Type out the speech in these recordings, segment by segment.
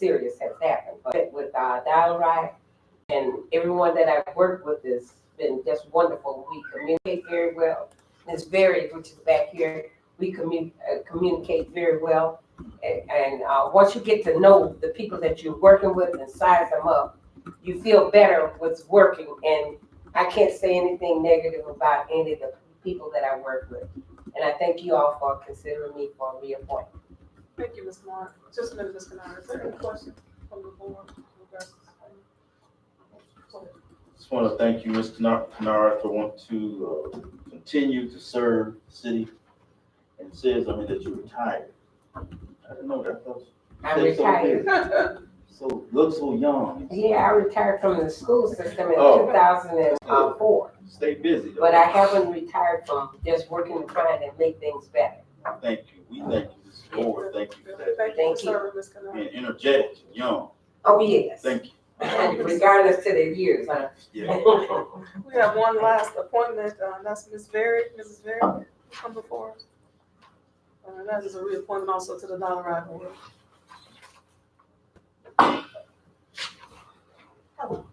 serious has happened. But with Dial-A-Ride and everyone that I've worked with has been just wonderful. We communicate very well. Ms. Berry, which is back here, we communicate very well. And once you get to know the people that you're working with and size them up, you feel better what's working. And I can't say anything negative about any of the people that I work with. And I thank you all for considering me for a reappointment. Thank you, Ms. Mark. Just a minute, Ms. Canard. Is there any questions from the board? Just want to thank you, Ms. Canard, for wanting to continue to serve the city. And it says, that you retired. I didn't know that. I'm retired. Look so young. Yeah, I retired from the school system in 2004. Stay busy, though. But I haven't retired from just working and trying to make things better. Thank you. We thank you, Ms. Ford. Thank you for that. Thank you, Ms. Canard. Being energetic and young. Oh, yes. Thank you. And regardless to their years, huh? Yeah. We have one last appointment, that's Ms. Berry. Mrs. Berry, come before us. That is a reappointment also to the Dial-A-Ride Board. Oh,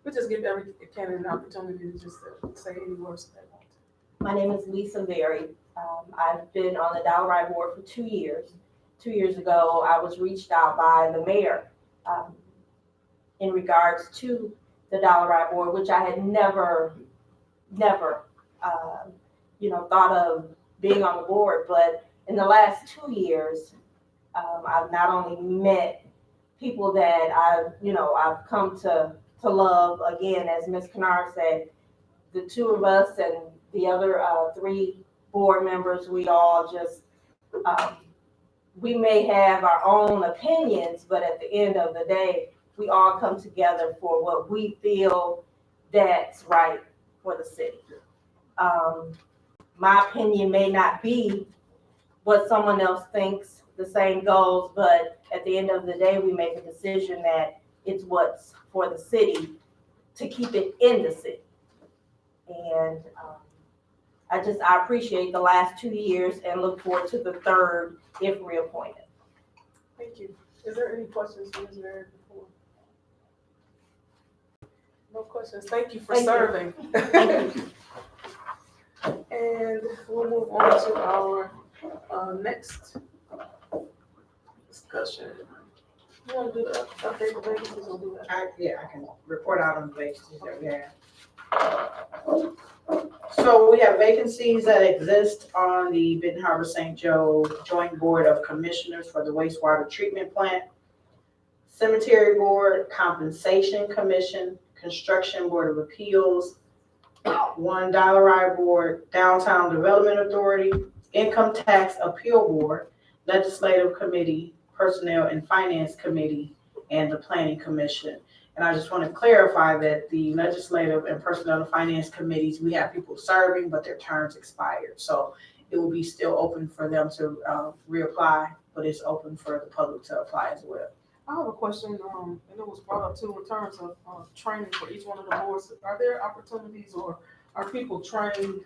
We just give every candidate an opportunity to just say any words they want. My name is Lisa Berry. I've been on the Dial-A-Ride Board for 2 years. 2 years ago, I was reached out by the mayor in regards to the Dial-A-Ride Board, which I had never, thought of being on the board. But in the last 2 years, I've not only met people that I've come to love. Again, as Ms. Canard said, the two of us and the other 3 board members, we all just, we may have our own opinions, but at the end of the day, we all come together for what we feel that's right for the city. My opinion may not be what someone else thinks, the same goes, but at the end of the day, we make a decision that it's what's for the city to keep it in the city. And I appreciate the last 2 years and look forward to the third if reappointed. Thank you. Is there any questions for Ms. Berry before? No questions. Thank you for serving. Thank you. And we'll move on to our next discussion. You want to do the update the vacancies or do that? I can report out on the vacancies that we have. So we have vacancies that exist on the Benton Harbor St. Joe Joint Board of Commissioners for the wastewater treatment plant, Cemetery Board, Compensation Commission, Construction Board of Appeals, one Dial-A-Ride Board, Downtown Development Authority, Income Tax Appeal Board, Legislative Committee, Personnel and Finance Committee, and the Planning Commission. And I just want to clarify that the Legislative and Personnel and Finance Committees, we have people serving, but their terms expired. So it will be still open for them to reapply, but it's open for the public to apply as well. I have a question, and it was brought up too in terms of training for each one of the boards. Are there opportunities or are people trained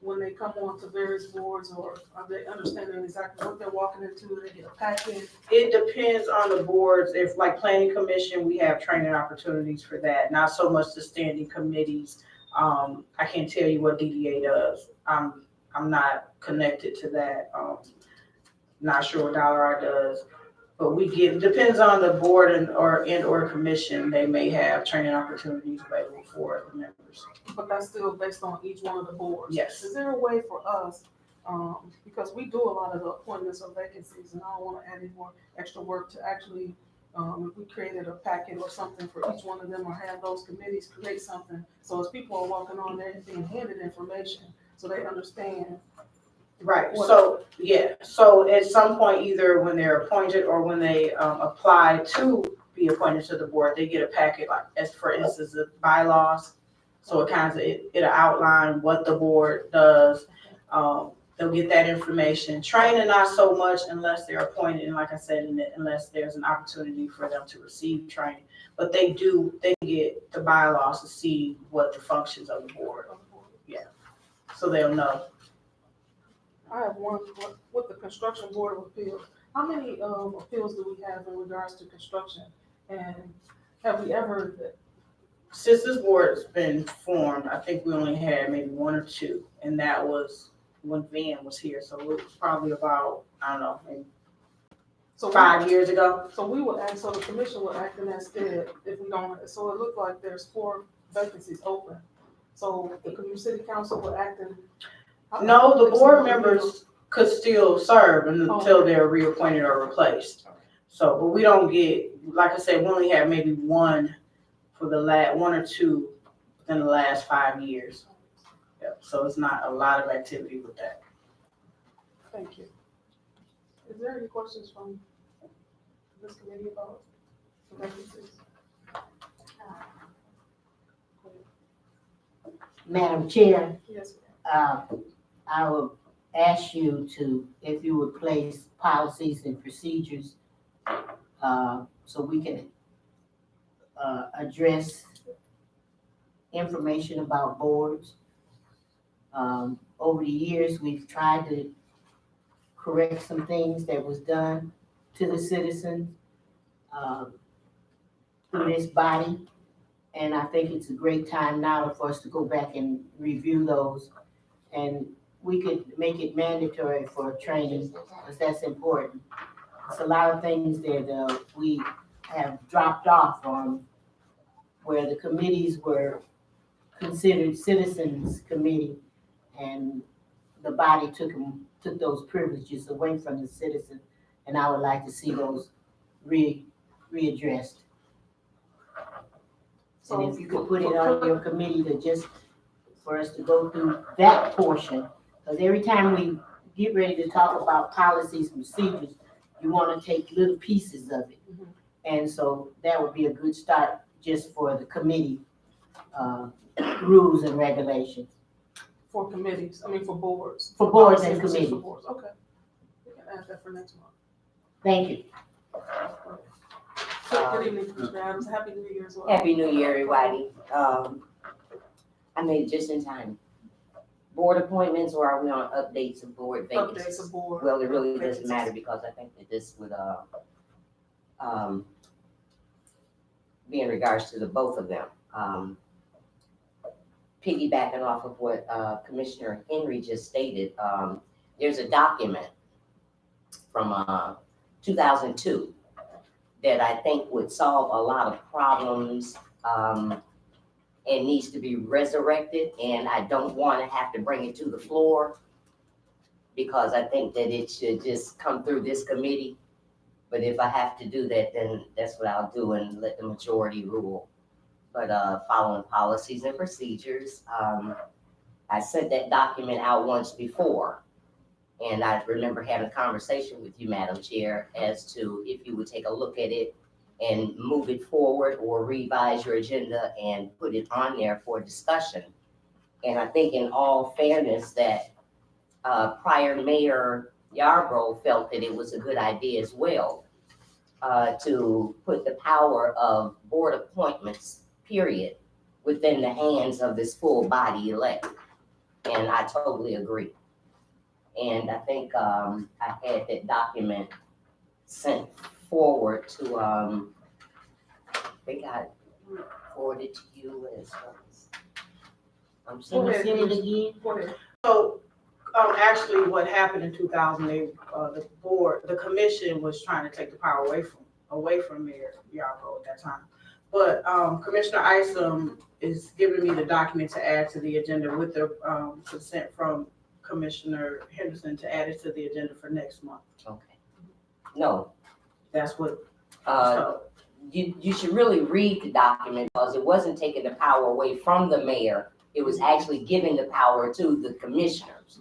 when they come on to various boards, or are they understanding exactly what they're walking into? Do they get a packet? It depends on the boards. If like Planning Commission, we have training opportunities for that. Not so much the standing committees. I can't tell you what DDA does. I'm not connected to that. Not sure what Dial-A-Ride does. But depends on the board or commission, they may have training opportunities available for the members. But that's still based on each one of the boards. Yes. Is there a way for us, because we do a lot of the appointments or vacancies, and I don't want to add any more extra work to actually, if we created a packet or something for each one of them, or have those committees create something, so as people are walking on there and being handed information, so they understand. Right. So at some point, either when they're appointed or when they apply to be appointed to the board, they get a packet, like as for instance, the bylaws. So it'll outline what the board does. They'll get that information. Training, not so much unless they're appointed, and like I said, unless there's an opportunity for them to receive training. But they get the bylaws to see what the functions of the board. Yeah. So they'll know. I have one with the Construction Board of Appeals. How many appeals do we have in regards to construction? And have we ever, Since this board's been formed, I think we only had maybe one or two, and that was when Van was here, so it was probably about, I don't know, maybe so 5 years ago. so we would act, so the commission would act in that stead if we don't, so it looked like there's 4 vacancies open. So the city council would act in. No, the board members could still serve until they're reappointed or replaced. So, but we don't get, like I said, we only have maybe one for the one or two within the last 5 years. Yep, so it's not a lot of activity with that. Thank you. Is there any questions from this committee about the vacancies? Madam Chair, Yes, I will ask you to, if you would place policies and procedures, so we can, address information about boards. Over the years, we've tried to correct some things that was done to the citizens, through this body. And I think it's a great time now for us to go back and review those. And we could make it mandatory for training, because that's important. It's a lot of things that we have dropped off on, where the committees were considered citizens committee, and the body took those privileges away from the citizen. And I would like to see those readdressed. And if you could put it on your committee to just, for us to go through that portion, because every time we get ready to talk about policies and procedures, you want to take little pieces of it. Mhm. And so that would be a good start just for the committee, rules and regulations. For committees, I mean, for boards. For boards and Policies committees. For boards, okay. We can add that for next month. Thank you. Good evening, Commissioner Adams, Happy New Year as well. Happy New Year, everybody. I made it just in time. Board appointments, or are we on updates of board vacancies? Updates of board. Well, it really doesn't vacancies. matter, because I think that this would, be in regards to the both of them. Piggybacking off of what, Commissioner Henry just stated, there's a document from, 2002 that I think would solve a lot of problems, and needs to be resurrected, and I don't wanna have to bring it to the floor, because I think that it should just come through this committee. But if I have to do that, then that's what I'll do, and let the majority rule. But, following policies and procedures, I sent that document out once before. And I remember having a conversation with you, Madam Chair, as to if you would take a look at it and move it forward, or revise your agenda and put it on there for discussion. And I think, in all fairness, that prior Mayor Yarbrough felt that it was a good idea as well, to put the power of board appointments, period, within the hands of this full body elect. And I totally agree. And I think I had that document sent forward to, I think I forwarded to you as well. I'm Can you ahead, send it again? Go ahead. So, actually what happened in 2008, the commission was trying to take the power away from Mayor Yarbrough at that time. But, Commissioner Isom is giving me the document to add to the agenda with the, consent from Commissioner Henderson to add it to the agenda for next month. Okay. No, That's what, you should really read the document, because it wasn't taking the power away from the mayor. It was actually giving the power to the commissioners.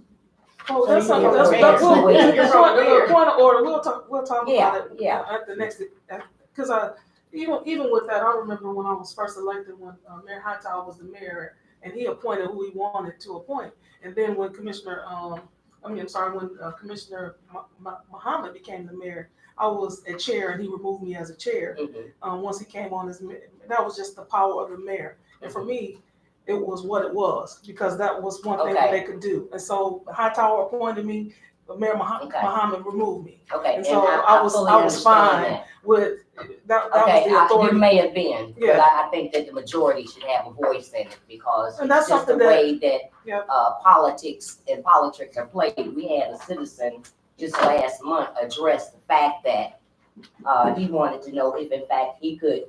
Oh, that's So you something, can that's, go ahead. point of order, we'll talk Yeah, about it. yeah. At the next, because even with that, I remember when I was first elected, when Mayor Hightower was the mayor, and he appointed who he wanted to appoint. And then when Commissioner Muhammad became the mayor, I was a chair, and he removed me as a chair. Once he came on as mayor, that was just the power of the mayor. And for me, it was what it was, because that was one thing that they could do. And so Hightower appointed me, Mayor Okay. Muhammad removed me. Okay, And and so I was fully fine understand that. with, that was Okay, the you authority. may have been, but Yeah. I think that the majority should have a voice in it because And it's that's just the something way that, Yep. politics are played. We had a citizen just last month address the fact that, he wanted to know if in fact he could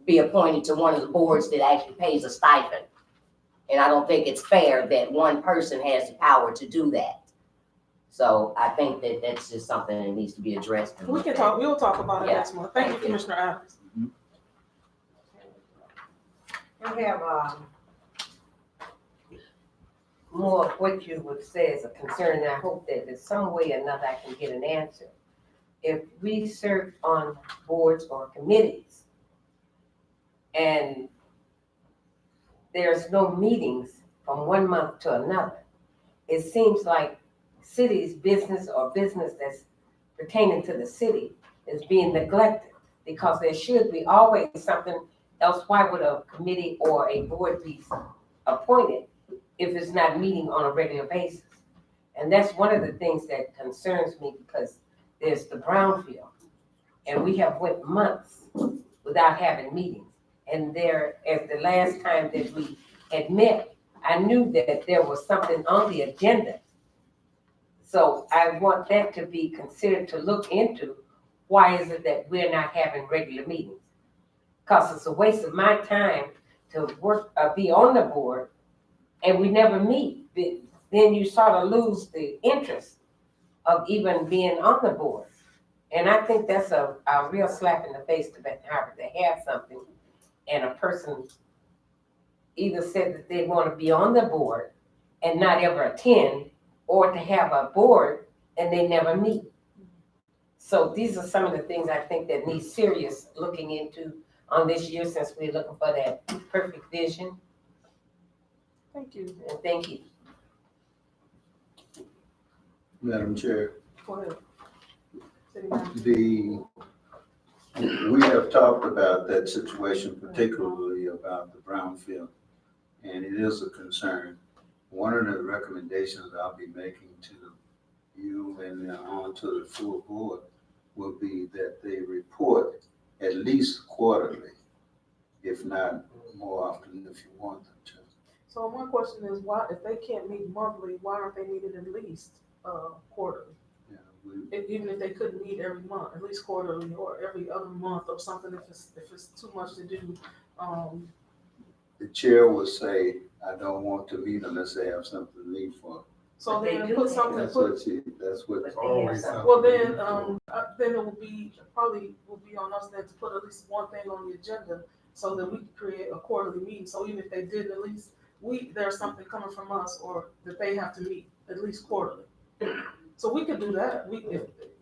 be appointed to one of the boards that actually pays a stipend. And I don't think it's fair that one person has the power to do that. So I think that that's just something that needs to be addressed. and We looked can at. talk, we'll talk about it Yeah. next month. Thank you, Thank you. Commissioner Adams. I have, more of what you would say is a concern, and I hope that in some way or another I can get an answer. If we serve on boards or committees, and there's no meetings from one month to another, it seems like city's business or business that's pertaining to the city is being neglected, because there should be always something else. Why would a committee or a board be appointed if it's not meeting on a regular basis? And that's one of the things that concerns me, because there's the brownfield, and we have went months without having meetings. And there, as the last time that we had met, I knew that there was something on the agenda. So I want that to be considered, to look into, why is it that we're not having regular meetings? Because it's a waste of my time to work, be on the board, and we never meet. Then you sort of lose the interest of even being on the board. And I think that's a real slap in the face to Benton Harbor, to have something and a person either said that they want to be on the board and not ever attend, or to have a board and they never meet. So these are some of the things I think that need serious looking into on this year, since we're looking for that perfect vision. Thank you. And thank you. Madam Chair, Go ahead. City Manager. we have talked about that situation, particularly about the brownfield, and it is a concern. One of the recommendations I'll be making to you and on to the full board will be that they report at least quarterly, if not more often if you want them to. So my question is, why, if they can't meet monthly, why aren't they needed at least quarterly? Yeah, Even if they couldn't meet every month, at least quarterly or every other month or something, if it's too much to do. the chair will say, I don't want to meet unless they have something to meet for. So But they then do put have- something, That's what. But they have something. well, then it will be, probably will be on us then to put at least one thing on the agenda so that we can create a quarterly meeting. So even if they did, at least there's something coming from us, or that they have to meet at least quarterly. So we could do that.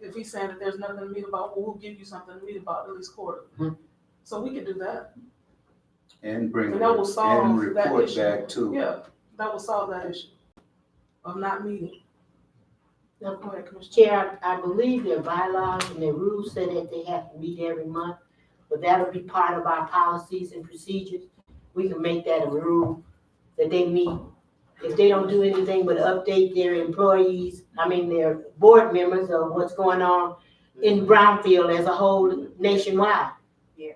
If he's saying that there's nothing to meet about, well, we'll give you something to meet about at least quarterly. So we could do that. And bring, And that will solve and that report issue. back to. Yeah, that will solve that issue of not meeting. Now, go ahead, Commissioner. Chair, I believe their bylaws and their rules say that they have to meet every month, but that'll be part of our policies and procedures. We can make that a rule that they meet. If they don't do anything but update their employees, their board members of what's going on in Brownfield as a whole nationwide. Yeah.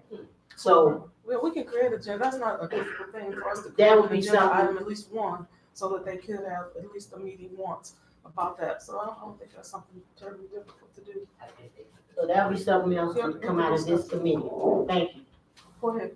So Well, we can create a agenda. That's not a difficult thing for us to That create would an be agenda something- item, at least one, so that they could have at least a meeting once about that. So I don't think that's something terribly difficult to do. that'll be something else to come out of this committee. Thank you. Go ahead.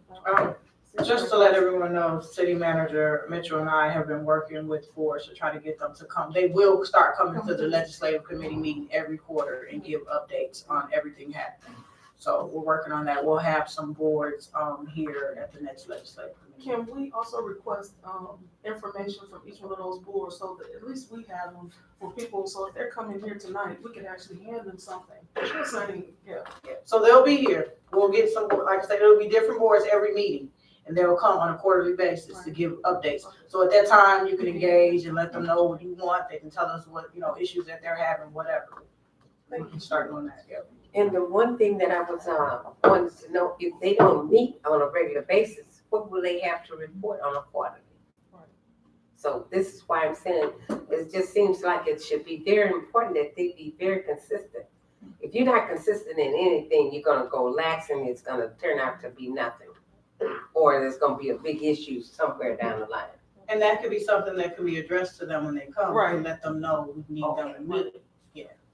Just to let everyone know, City Manager Mitchell and I have been working with boards to try to get them to come. They will start coming to the legislative committee meeting every quarter and give updates on everything happening. So we're working on that. We'll have some boards here at the next legislative committee. Can we also request information from each one of those boards so that at least we have them for people, so if they're coming here tonight, we can actually hand them something. Saying, yeah. So they'll be here. We'll get some, like I said, it'll be different boards every meeting. And they'll come on a quarterly basis to give updates. So at that time, you can engage and let them know what you want. They can tell us what, issues that they're having, whatever. They can start doing that, yeah. And the one thing that I was wanted to know, if they don't meet on a regular basis, what will they have to report on a quarterly? Right. So this is why I'm saying, it just seems like it should be very important that they be very consistent. If you're not consistent in anything, you're gonna go lax and it's gonna turn out to be nothing. Or there's gonna be a big issue somewhere down the line. And that could be something that could be addressed to them when they come, Right. and let them know we need them to meet.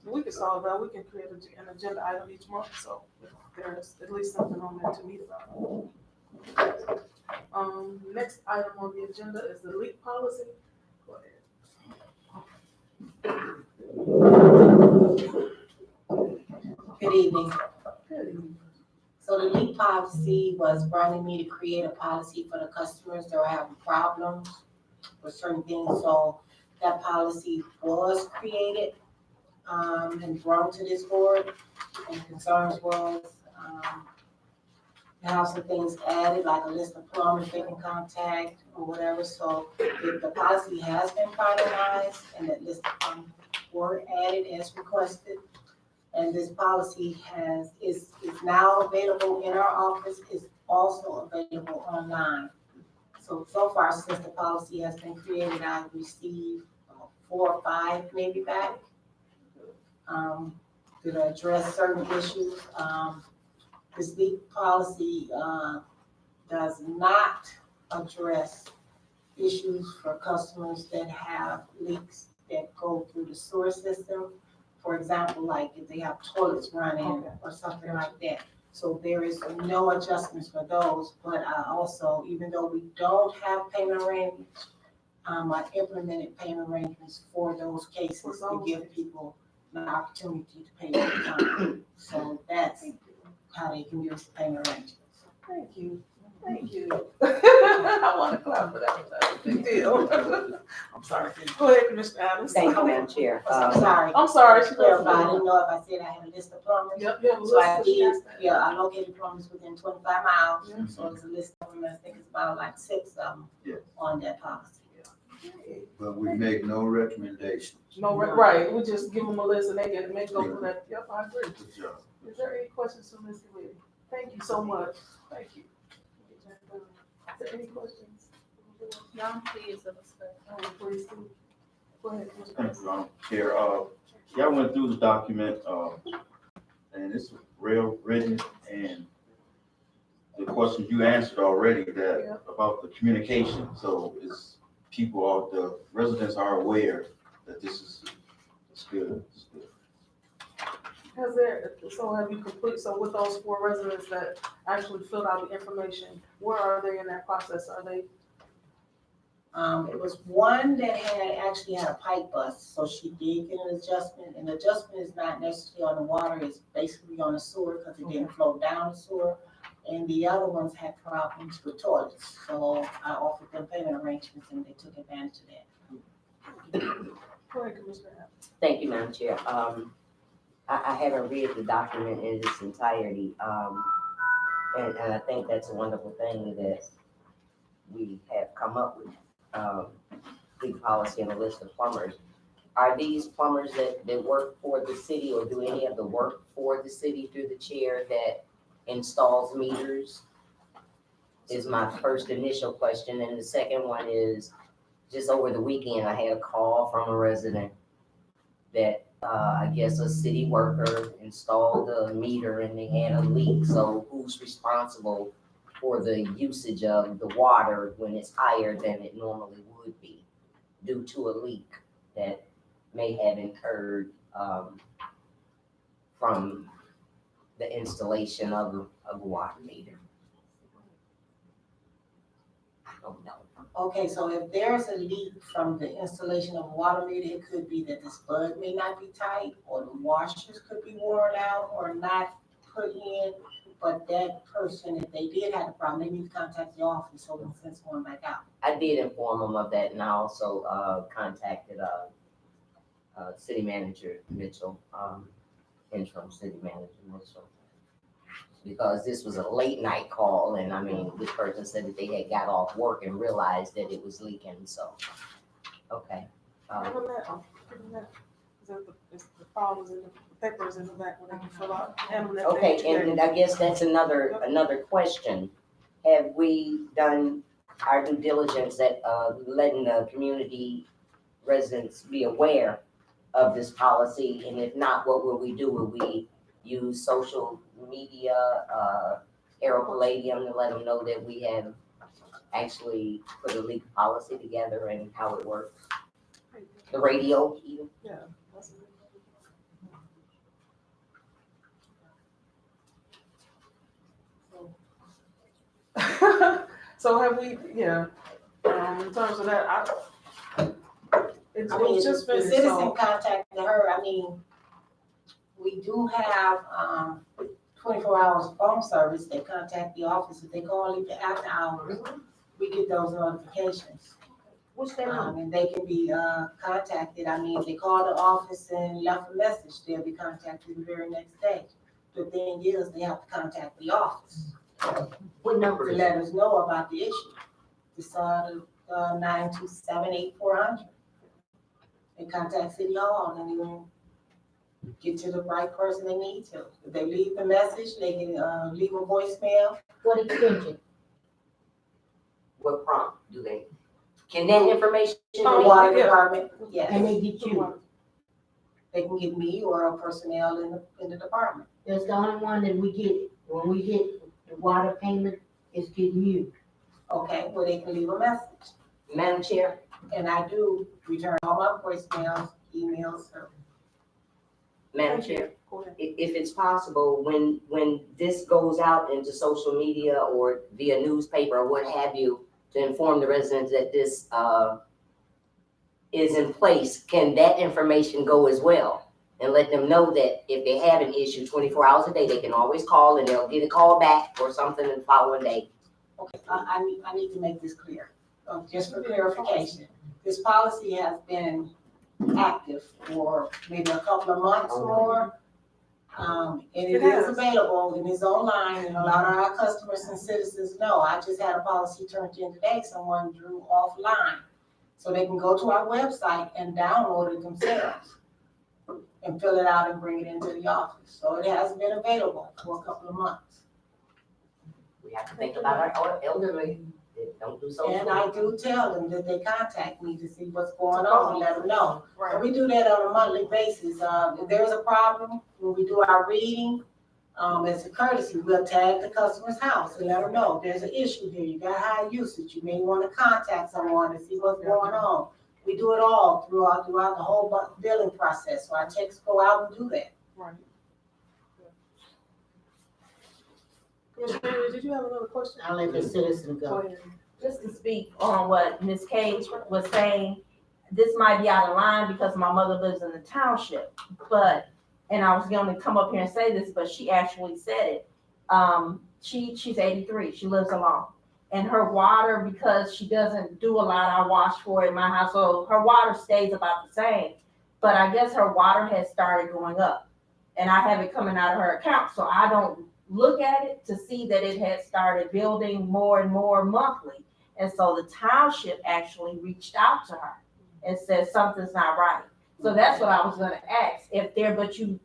We can solve that, we can create an agenda item each month, so there's at least something on there to meet about. Next item on the agenda is the leak policy. Go ahead. Good evening. Good evening. So the leak policy was bringing me to create a policy for the customers that were having problems with certain things. So that policy was created, and brought to this board, and concerns was, to have some things added, like a list of plumbers they can contact or whatever. So the policy has been finalized and that list of plumbers were added as requested. And this policy is now available in our office, is also available online. So far, since the policy has been created, I've received 4 or 5 maybe back, to address certain issues. This leak policy, does not address issues for customers that have leaks that go through the sewer system. For example, like if they have toilets running or something like that. So there is no adjustments for those, but I also, even though we don't have payment arrangements, I implemented payment arrangements for those cases to give people an opportunity to pay their time. So that's how they can use payment arrangements. Thank you, thank you. I want to clap for that, that's a big deal. I'm sorry, go ahead, Commissioner Adams. Thank you, Madam Chair. I'm sorry. I'm sorry, To clarify, I didn't know if I said I had a list of plumbers. Yep, So I did, I located plumbers within 25 miles, Yeah. so there's a list of them, I think it's about like 6 of them Yes. on that policy. But we make no recommendations. No, right, we just give them a list and they get to make go for that, yep, I agree. Good job. Is there any questions for Ms. Lee? Thank you so much, thank you. Is there any questions? No, please, Please do. Go ahead, Commissioner. Thank you, Madam Chair. Yeah, I went through the document, and it's well written, and the questions you answered already that about the communication. So it's the residents are aware that this is, it's good. It's good. Have you so with those 4 residents that actually filled out the information, where are they in that process? Are they? It was one that actually had a pipe bust, so she did get an adjustment, and the adjustment is not necessarily on the water, it's basically on the sewer, because it didn't flow down the sewer. And the other ones had problems with toilets, so I offered them payment arrangements and they took advantage of that. Go ahead, Commissioner. Thank you, Madam Chair. I haven't read the document in its entirety, and I think that's a wonderful thing that we have come up with, leak policy and a list of plumbers. Are these plumbers that work for the city, or do any of the work for the city through the chair that installs meters? Is my first initial question. And the second one is, just over the weekend, I had a call from a resident that I guess a city worker installed a meter and they had a leak. So who's responsible for the usage of the water when it's higher than it normally would be due to a leak that may have incurred from the installation of a water meter? I don't know. Okay, so if there's a leak from the installation of a water meter, it could be that the spud may not be tight, or the washers could be worn out or not put in. But that person, if they did have a problem, they need to contact the office so we can send someone back out. I did inform them of that, and I also contacted City Manager Mitchell, interim City Manager Mitchell, because this was a late night call, and I mean, this person said that they had got off work and realized that it was leaking, so, okay. The files and the papers in the back when they can fill out. Okay, and I guess that's another question. Have we done our due diligence at, letting the community residents be aware of this policy? And if not, what will we do? Will we use social media, Aero Palladium to let them know that we have actually put a legal policy together and how it works? The radio even? Yeah. So have we, yeah, in terms of that, it's I mean, just the finished, citizen so. contacted her, I mean, we do have, 24 hours phone service, they contact the office, if they call even after hours, we get those notifications. What's that number? And they can be, contacted, I mean, if they call the office and left a message, they'll be contacted the very next day. The thing is, they have to contact the office What number to is let it? us know about the issue. It's, 927-8400. They contact City Hall and they will get to the right person they need to. If they leave the message, they can, leave a voicemail. What extension? What prompt do they? Can that information? The water yeah. department, And yes. they get you. They can get me or a personnel in the department. That's the only one that we get, when we get the water payment, is getting you. Okay, well, they can leave a message. Madam Chair, And I do return all my voicemails, emails, so. Madam Chair, Go ahead. if it's possible, when this goes out into social media or via newspaper or what have you, to inform the residents that this, is in place, can that information go as well? And let them know that if they have an issue 24 hours a day, they can always call and they'll get a call back or something the following day. Okay, I need to make this clear, just for clarification. This policy has been active for maybe a couple of months more. And it It is has. available and it's online, and a lot of our customers and citizens know. I just had a policy turned in today, someone drew offline. So they can go to our website and download it themselves and fill it out and bring it into the office. So it has been available for a couple of months. We have to think about our elderly that don't do social. And I do tell them that they contact me to see what's going on and let them know. And Right. we do that on a monthly basis. If there's a problem, when we do our reading, as a courtesy, we'll tag the customer's house and let them know there's an issue here. You got high usage. You may want to contact someone to see what's going on. We do it all throughout the whole billing process. So our techs go out and do that. Right. Commissioner, did you have another question? I'll let the citizen Go go. ahead. Just to speak on what Ms. Cage was saying, this might be out of line because my mother lives in the township, but, and I was gonna come up here and say this, but she actually said it. She's 83, she lives alone. And her water, because she doesn't do a lot, I wash for it in my household, her water stays about the same. But I guess her water has started going up and I have it coming out of her account, so I don't look at it to see that it had started building more and more monthly. And so the township actually reached out to her and said something's not right. So that's what I was gonna ask, if there, but you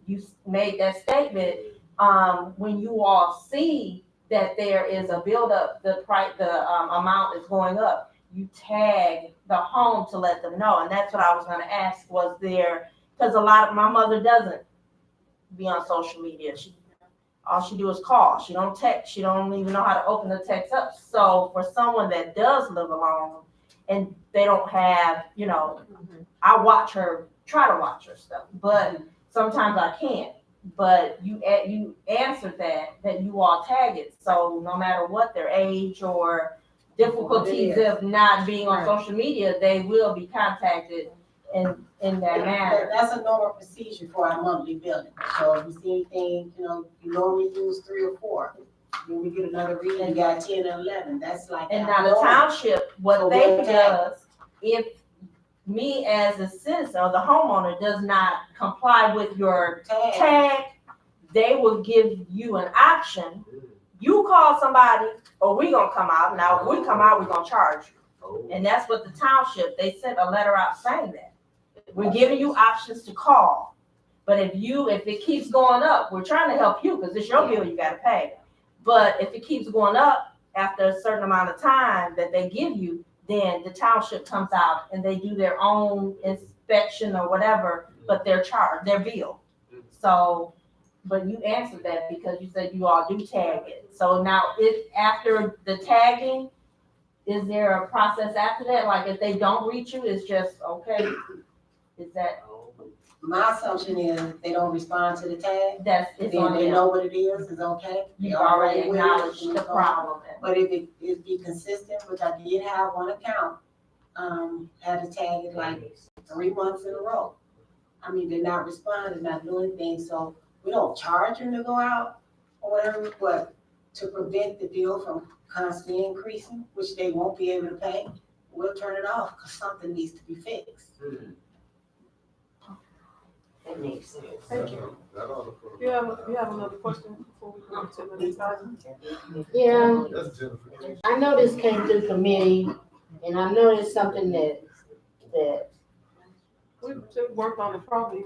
made that statement, when you all see that there is a buildup, the amount is going up, you tag the home to let them know. And that's what I was gonna ask, was there, because my mother doesn't be on social media. All she do is call. She don't text. She don't even know how to open the text up. So for someone that does live alone and they don't have, I try to watch her stuff, but sometimes I can't. But you answered that you all tag it. So no matter what their age or difficulties of not being on social media, they will be contacted in that manner. That's a normal procedure for our monthly billing. So if you see anything, you normally use 3 or 4. Then we get another reading, you got 10 and 11. That's like. And our now the norm. township, what So they we'll does, if me as a citizen or the homeowner does not comply with your Tag. tag, they will give you an option. You call somebody or we gonna come out. Now, if we come out, we're gonna charge you. And that's what the township, they sent a letter out saying that. We're giving you options to call. But if it keeps going up, we're trying to help you because it's your bill you gotta pay. But if it keeps going up, after a certain amount of time that they give you, then the township comes out and they do their own inspection or whatever, but they're charged, they're billed. So, but you answered that because you said you all do tag it. So now after the tagging, is there a process after that? Like if they don't reach you, it's just, okay, is that, My assumption is they don't respond to the tag, it's then on they them? know what it is, it's okay. They You've already with it, acknowledged and the it's on. problem. But if it be consistent, which I did have one account, had to tag it like 3 months in a row. I mean, they're not responding, not doing anything, so we don't charge them to go out or whatever, but to prevent the bill from constantly increasing, which they won't be able to pay, we'll turn it off because something needs to be fixed. That makes sense. Thank you. You have another question before we go to the next item? Yeah, I know this came through committee, and I know it's something that We worked on it probably,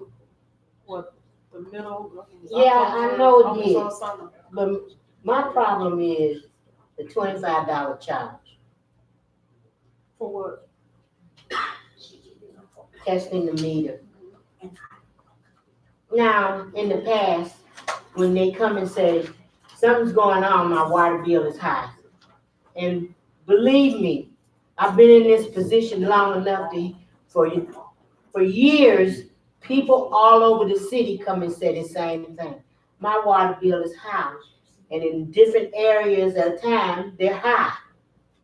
what, the middle? Yeah, I know it almost did. all summer. But my problem is the $25 charge, For what? testing the meter. Now, in the past, when they come and say, something's going on, my water bill is high. And believe me, I've been in this position long enough for years, people all over the city come and say the same thing. My water bill is high. And in different areas at a time, they're high.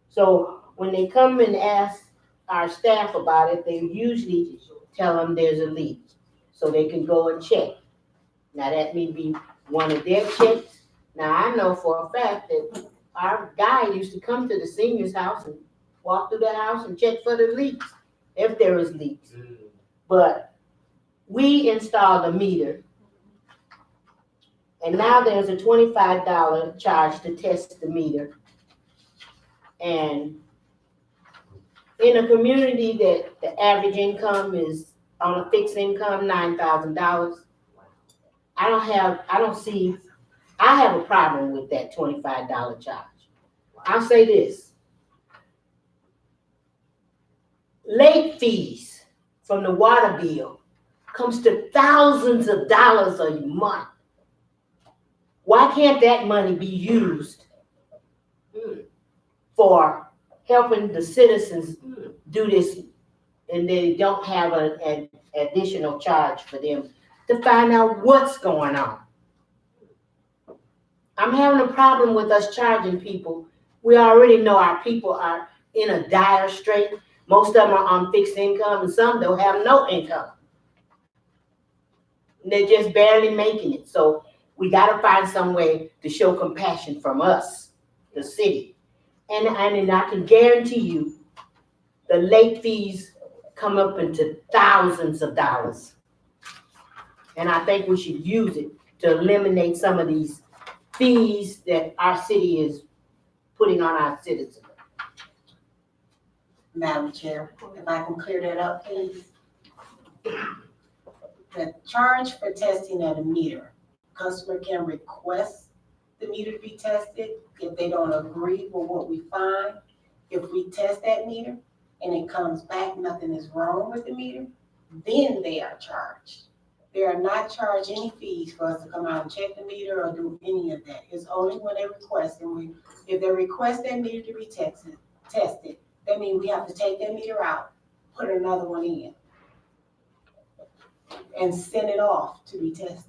So when they come and ask our staff about it, they usually tell them there's a leak, so they can go and check. Now that may be one of their checks. Now I know for a fact that our guy used to come to the senior's house and walk through the house and check for the leaks, if there is leaks. But we installed a meter, and now there's a $25 charge to test the meter. And in a community that the average income is on a fixed income, $9,000, I have a problem with that $25 charge. I'll say this. Late fees from the water bill comes to thousands of dollars a month. Why can't that money be used for helping the citizens do this, and they don't have an additional charge for them to find out what's going on? I'm having a problem with us charging people. We already know our people are in a dire strait. Most of them are on fixed income, and some don't have no income. They're just barely making it. So we got to find some way to show compassion from us, the city. And I can guarantee you the late fees come up into thousands of dollars. And I think we should use it to eliminate some of these fees that our city is putting on our citizens. Madam Chair, if I can clear that up, please. The charge for testing at a meter, customer can request the meter to be tested if they don't agree with what we find. If we test that meter and it comes back, nothing is wrong with the meter, then they are charged. They are not charged any fees for us to come out and check the meter or do any of that. It's only when they request, and if they request that meter to be tested, that means we have to take that meter out, put another one in, and send it off to be tested.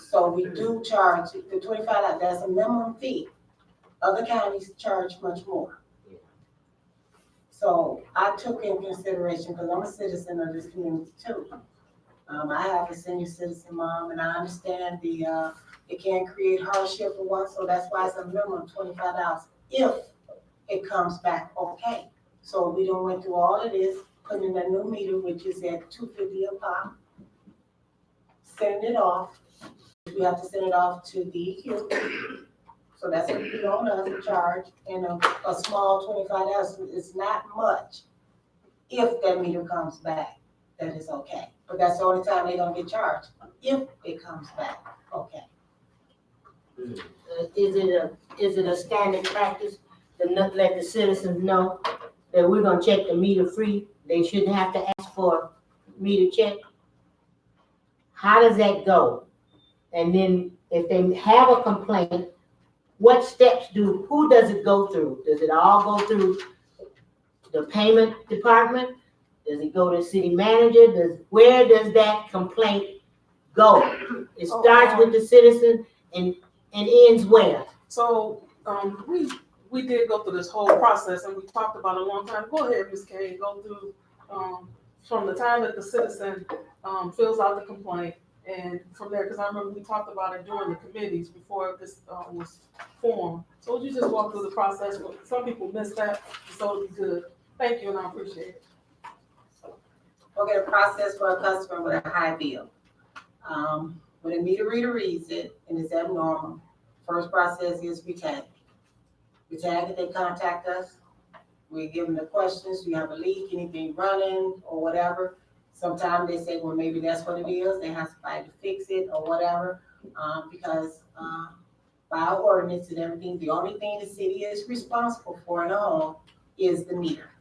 So we do charge the $25, that's a minimum fee. Other counties charge much more. So I took in consideration, because I'm a citizen of this community too. I have a senior citizen mom, and I understand it can create hardship for one, so that's why it's a minimum of $25 if it comes back okay. So we don't went through all of this, putting in a new meter, which is at $2.50 a pop, sending it off. We have to send it off to DEQ. So that's a fee on us to charge, and a small $25 is not much. If that meter comes back, that is okay. But that's the only time they're gonna get charged, if it comes back okay. Is it a standard practice to not let the citizens know that we're gonna check the meter free? They shouldn't have to ask for meter check? How does that go? And then if they have a complaint, what steps who does it go through? Does it all go through the payment department? Does it go to city manager? Where does that complaint go? It starts with the citizen and ends where? So, we did go through this whole process and we talked about it a long time. Go ahead, Ms. Kay, go through, from the time that the citizen, fills out the complaint and from there, because I remember we talked about it during the committees before this, was formed. So would you just walk through the process? Some people missed that, so it'd be good. Thank you, and I appreciate it. Okay, the process for a customer with a high bill. When a meter reader reads it and it's abnormal, first process is we tag. We tag it, they contact us. We give them the questions, you have a leak, anything running or whatever. Sometimes they say, well, maybe that's what it is. They have somebody to fix it or whatever. Because by our ordinance and everything, the only thing the city is responsible for in all is the meter.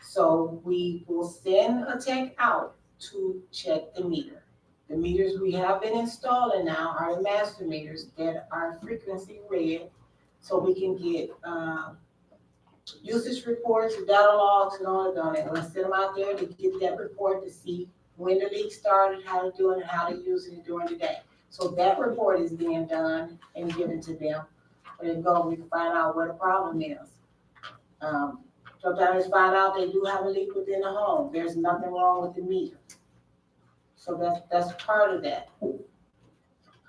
So we will send a tech out to check the meter. The meters we have been installing now are the master meters that are frequency read, so we can get usage reports, data logs, and all of that. And we'll send them out there to get that report to see when the leak started, how to do it, and how to use it during the day. So that report is being done and given to them. When they go, we can find out what the problem is. Sometimes find out they do have a leak within the home. There's nothing wrong with the meter. So that's part of that,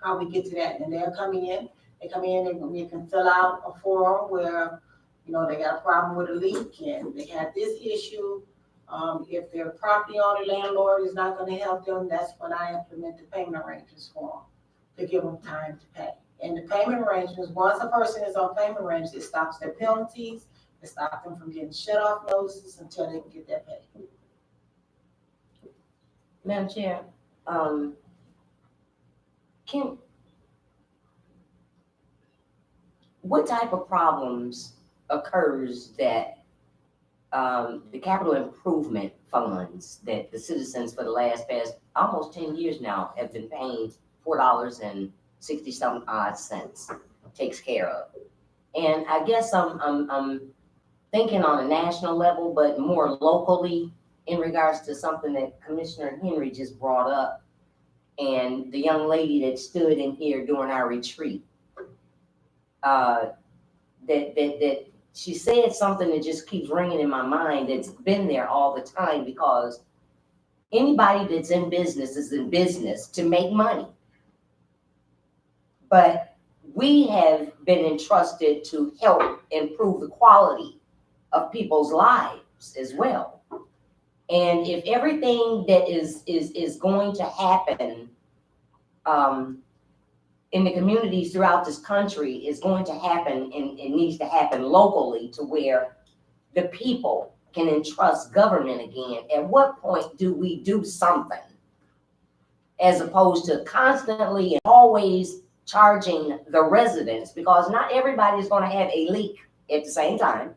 how we get to that. And they're coming in, they can fill out a form where, you know, they got a problem with a leak and they have this issue. If their property owner, landlord is not gonna help them, that's when I implement the payment arrangements for them, to give them time to pay. And the payment arrangements, once a person is on payment arrangements, it stops their penalties, it stops them from getting shut off notices until they can get that paid. Madam Chair, what type of problems occurs that the capital improvement funds that the citizens for the past almost 10 years now have been paying $4.60 some odd cents takes care of? And I guess I'm thinking on a national level, but more locally, in regards to something that Commissioner Henry just brought up, and the young lady that stood in here during our retreat, that she said something that just keeps ringing in my mind, that's been there all the time, because anybody that's in business is in business to make money. But we have been entrusted to help improve the quality of people's lives as well. And if everything that is going to happen in the communities throughout this country is going to happen, and it needs to happen locally to where the people can entrust government again, at what point do we do something? As opposed to constantly and always charging the residents, because not everybody is going to have a leak at the same time.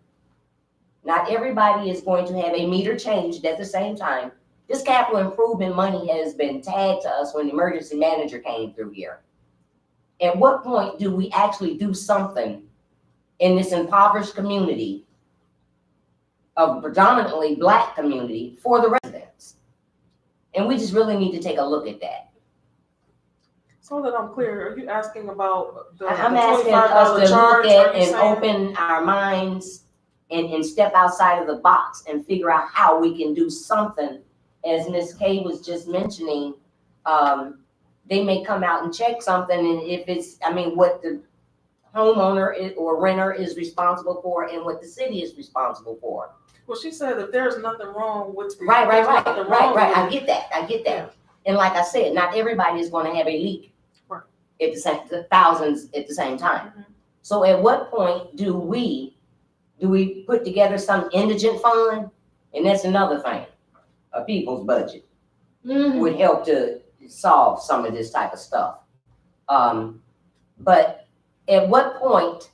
Not everybody is going to have a meter changed at the same time. This capital improvement money has been tagged to us when the emergency manager came through here. At what point do we actually do something in this impoverished community, of predominantly Black community, for the residents? And we just really need to take a look at that. So that I'm clear, are you asking about the I'm asking us to look at and open our minds and step outside of the box and figure out how we can do something. As Ms. Kay was just mentioning, they may come out and check something, and if it's, what the homeowner or renter is responsible for and what the city is responsible for. Well, she said that there's nothing wrong with. Right. I get that. Yeah. And like I said, not everybody is going to have a leak at the thousands at the same time. Mm-hmm. So at what point do we put together some indigent fund? And that's another thing. A people's budget would help to solve some of this type of stuff. But At what point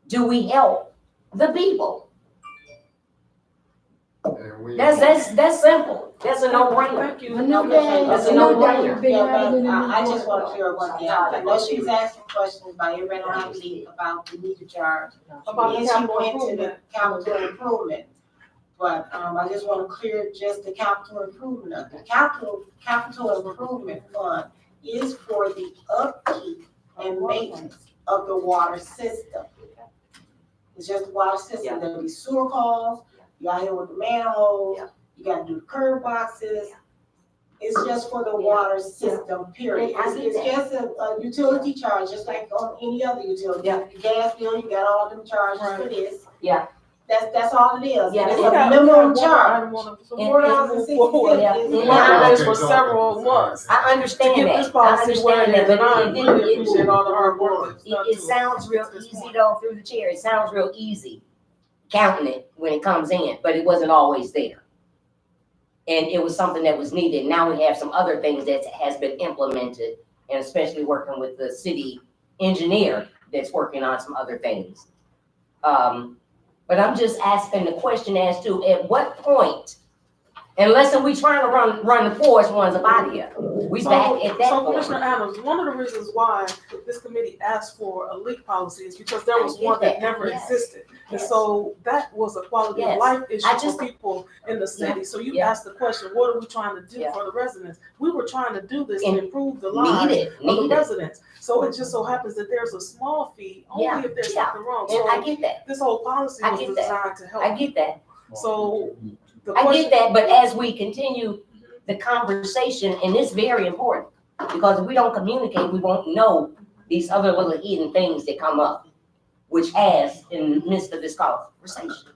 do we help the people? That's simple. That's a no-brainer. Thank you. That's a no-brainer. Yeah, but I just want to clear up again. I know she was asking questions about everybody don't have to leave about the meter charge. About the Then she capital went to the improvement. capital improvement. But, I just want to clear just the capital improvement. Up. The capital improvement fund is for the upkeep and maintenance of the water system. It's just the water system. There'll be sewer calls, you out here with the manholes, you gotta do the curb boxes. It's just for the water system, period. It's just a utility charge, just like on any other utility. Yeah. Gas bill, you got all them charges for this. Yeah. That's all it is. Yeah. It's a minimum charge. $4.66. Yeah. We've this for several months. I understand To get that. this I policy where understand it that, is, and I but really appreciate all the hard work that's done it to sounds real this easy point. though through the chair. It sounds real easy counting it when it comes in, but it wasn't always there. And it was something that was needed. Now we have some other things that has been implemented, and especially working with the city engineer that's working on some other things. But I'm just asking the question as to at what point, unless we trying to run the poorest ones up out of here. We back at that So point. Commissioner Adams, one of the reasons why this committee asked for a leak policy is because there was one that never existed. And so that was a quality of life issue for people in the city. So you asked the question, what are we trying to do for the residents? We were trying to do this to improve the lives of the residents. So it just so happens that there's a small fee, only if there's something wrong. And I So get that. this whole policy I was get that. designed to help. I get that. So the I question. get that, but as we continue the conversation, and it's very important, because if we don't communicate, we won't know these other little hidden things that come up, which has in the midst of this conversation.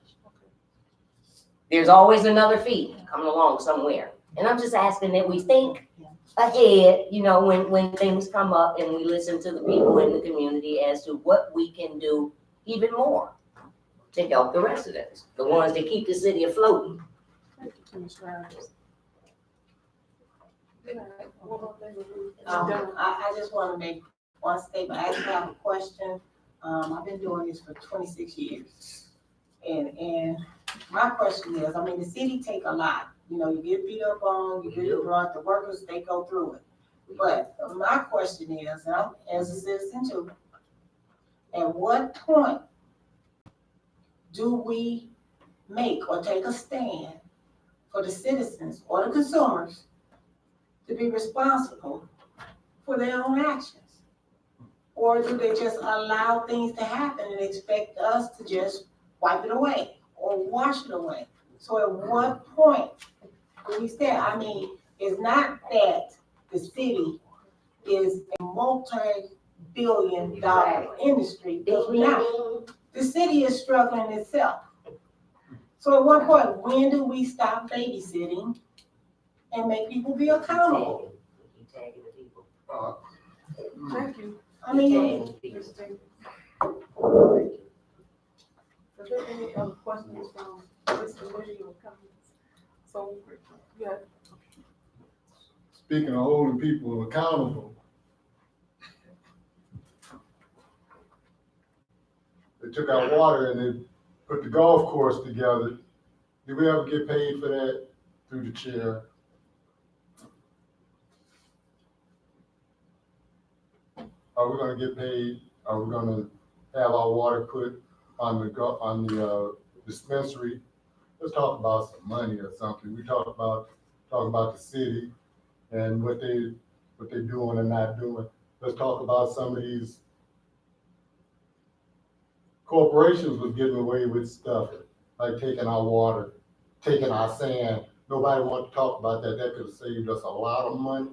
There's always another fee coming along somewhere. And I'm just asking that we think ahead, you know, when things come up and we listen to the people in the community as to what we can do even more to help the residents, the ones that keep the city afloat. Thank you, Commissioner Adams. I just want to make one statement. I actually have a question. I've been doing this for 26 years. And my question is, I mean, the city take a lot. You know, you get beat up on, you get brought, the workers, they go through it. But my question is, and I'm as a citizen too, at what point do we make or take a stand for the citizens or the consumers to be responsible for their own actions? Or do they just allow things to happen and expect us to just wipe it away or wash it away? So at what point do we stand? I mean, it's not that the city is a multi-billion-dollar industry, because we're not. The city is struggling itself. So at what point, when do we stop babysitting and make people be accountable? Thank you. I mean, Is there any other questions from this committee or comments? So, yeah. Speaking of holding people accountable, they took our water and they put the golf course together. Did we ever get paid for that through the chair? Are we gonna get paid? Are we gonna have our water put on the dispensary? Let's talk about some money or something. We talk about the city and what they're doing and not doing. Let's talk about some of these corporations was getting away with stuff, like taking our water, taking our sand. Nobody wanted to talk about that. That could have saved us a lot of money.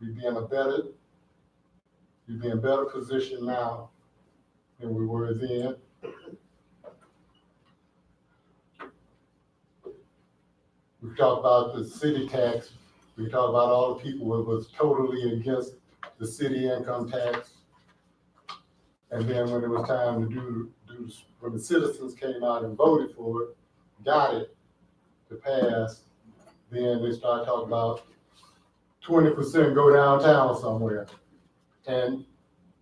We'd be in a better position now than we were then. We talked about the city tax. We talked about all the people who was totally against the city income tax. And then when it was time to do when the citizens came out and voted for it, got it to pass, then they started talking about 20% go downtown somewhere. And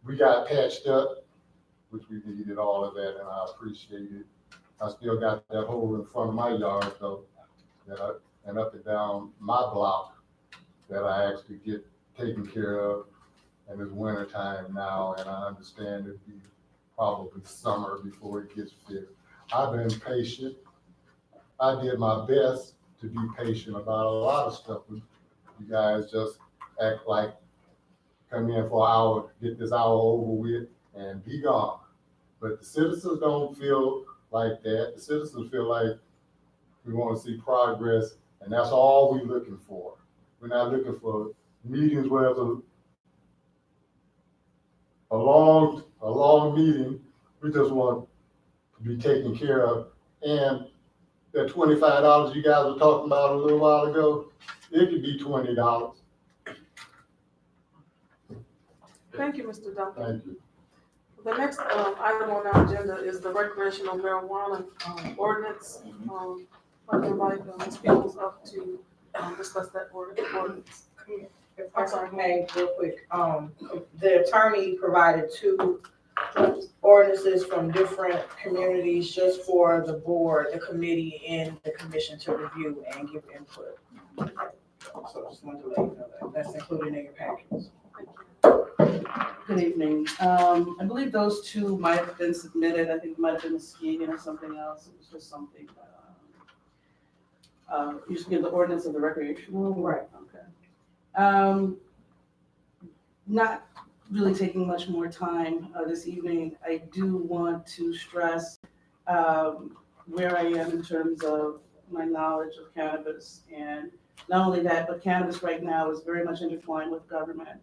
we got patched up which we needed all of that, and I appreciate it. I still got that hole in front of my yard though, and up and down my block that I actually get taken care of. And it's winter time now, and I understand it'll be probably summer before it gets fixed. I've been patient. I did my best to be patient about a lot of stuff. You guys just act like come in for an hour, get this hour over with, and be gone. But the citizens don't feel like that. The citizens feel like we want to see progress, and that's all we're looking for. We're not looking for meetings where there's a long meeting. We just want to be taken care of. And that $25 you guys were talking about a little while ago, it could be $20. Thank you, Mr. Duncan. Thank you. The next item on our agenda is the recreational marijuana ordinance. I'd invite Ms. Peoples up to discuss that ordinance. If I may, real quick, the attorney provided 2 ordinances from different communities just for the board, the committee, and the commission to review and give input. So just wanted to let you know that, that's included in your packets. Good evening. I believe those 2 might have been submitted. I think it might have been a skiing or something else. It was just something. You should give the ordinance of the recreational. Right. Okay. Not really taking much more time this evening. I do want to stress where I am in terms of my knowledge of cannabis. And not only that, but cannabis right now is very much intertwined with government.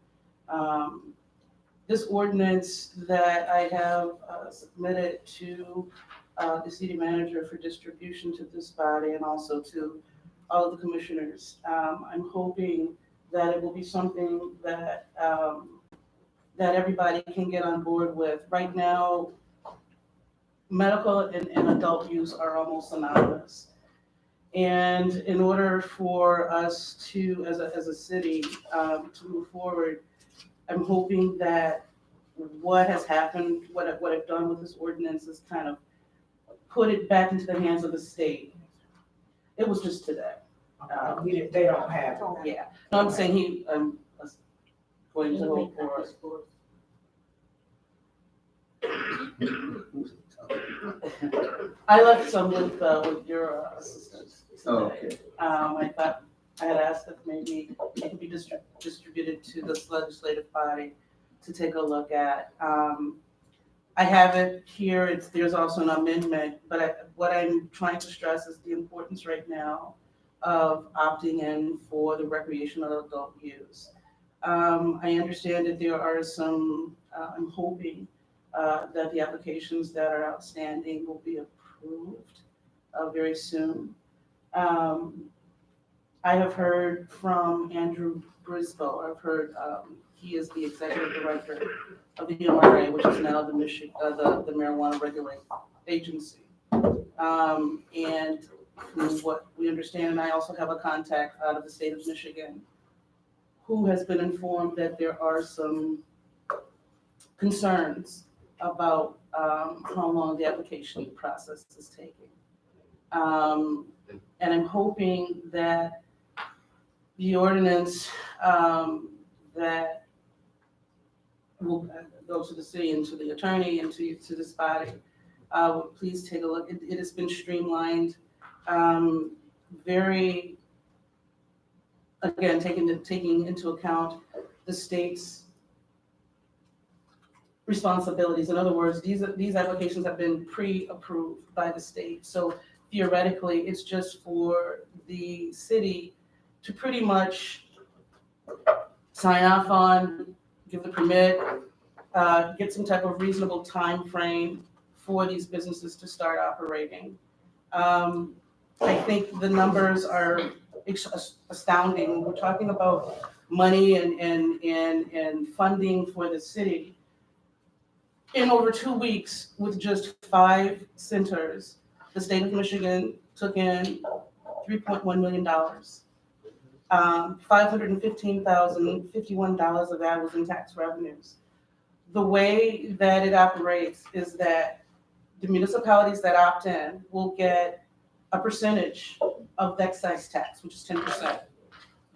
This ordinance that I have submitted to the city manager for distribution to this body and also to all of the commissioners, I'm hoping that it will be something that that everybody can get on board with. Right now, medical and adult use are almost synonymous. And in order for us to, as a city, to move forward, I'm hoping that what has happened, what I've done with this ordinance is kind of put it back into the hands of the state. It was just today. They don't have. Yeah, no, I'm saying going to hold for. I left some with your assistance. Oh, okay. I thought, I had asked if maybe it could be distributed to this legislative body to take a look at. I have it here, there's also an amendment, but what I'm trying to stress is the importance right now of opting in for the recreational adult use. I understand that there are some, I'm hoping that the applications that are outstanding will be approved very soon. I have heard from Andrew Briscoe. I've heard he is the executive director of the MRA, which is now the marijuana regulating agency. And from what we understand, and I also have a contact out of the state of Michigan who has been informed that there are some concerns about how long the application process is taking. And I'm hoping that the ordinance that will go to the city and to the attorney and to this body, please take a look. It has been streamlined, very, again, taking into account the state's responsibilities. In other words, these applications have been pre-approved by the state. So theoretically, it's just for the city to pretty much sign off on, give the permit, get some type of reasonable time frame for these businesses to start operating. I think the numbers are astounding. We're talking about money and funding for the city. In over 2 weeks, with just 5 centers, the state of Michigan took in $3.1 million. $515,051 of that was in tax revenues. The way that it operates is that the municipalities that opt in will get a percentage of the excise tax, which is 10%.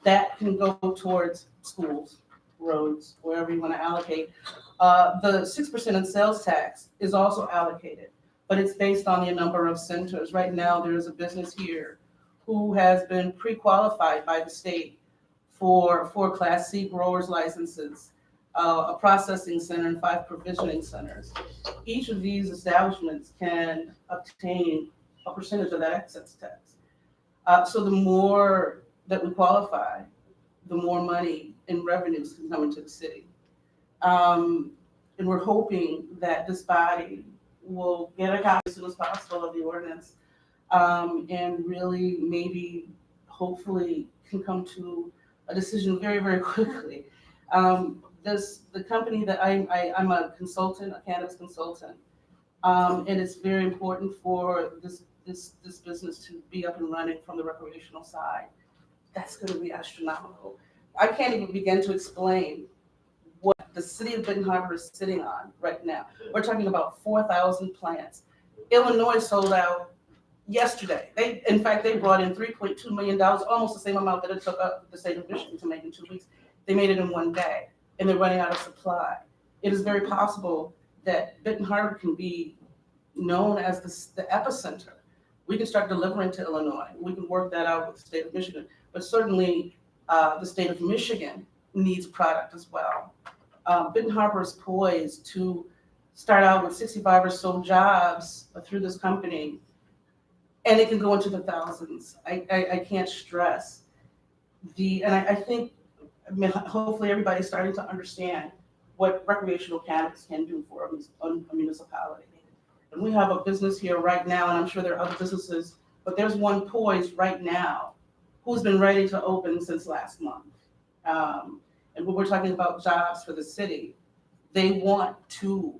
That can go towards schools, roads, wherever you want to allocate. The 6% in sales tax is also allocated, but it's based on the number of centers. Right now, there is a business here who has been pre-qualified by the state for Class C growers licenses, a processing center, and 5 provisioning centers. Each of these establishments can obtain a percentage of that excess tax. So the more that we qualify, the more money in revenues can come into the city. And we're hoping that this body will get a copy as soon as possible of the ordinance, and really maybe, hopefully, can come to a decision very, very quickly. The company that I'm a consultant, a cannabis consultant, and it's very important for this business to be up and running from the recreational side. That's going to be astronomical. I can't even begin to explain what the city of Benton Harbor is sitting on right now. We're talking about 4,000 plants. Illinois sold out yesterday. In fact, they brought in $3.2 million, almost the same amount that it took the state of Michigan to make in 2 weeks. They made it in 1 day, and they're running out of supply. It is very possible that Benton Harbor can be known as the epicenter. We can start delivering to Illinois. We can work that out with the state of Michigan, but certainly the state of Michigan needs product as well. Benton Harbor is poised to start out with 65 or so jobs through this company, and it can go into the thousands. I can't stress and I think, hopefully everybody's starting to understand what recreational cannabis can do for a municipality. And we have a business here right now, and I'm sure there are other businesses, but there's one poised right now who's been ready to open since last month. And when we're talking about jobs for the city, they want to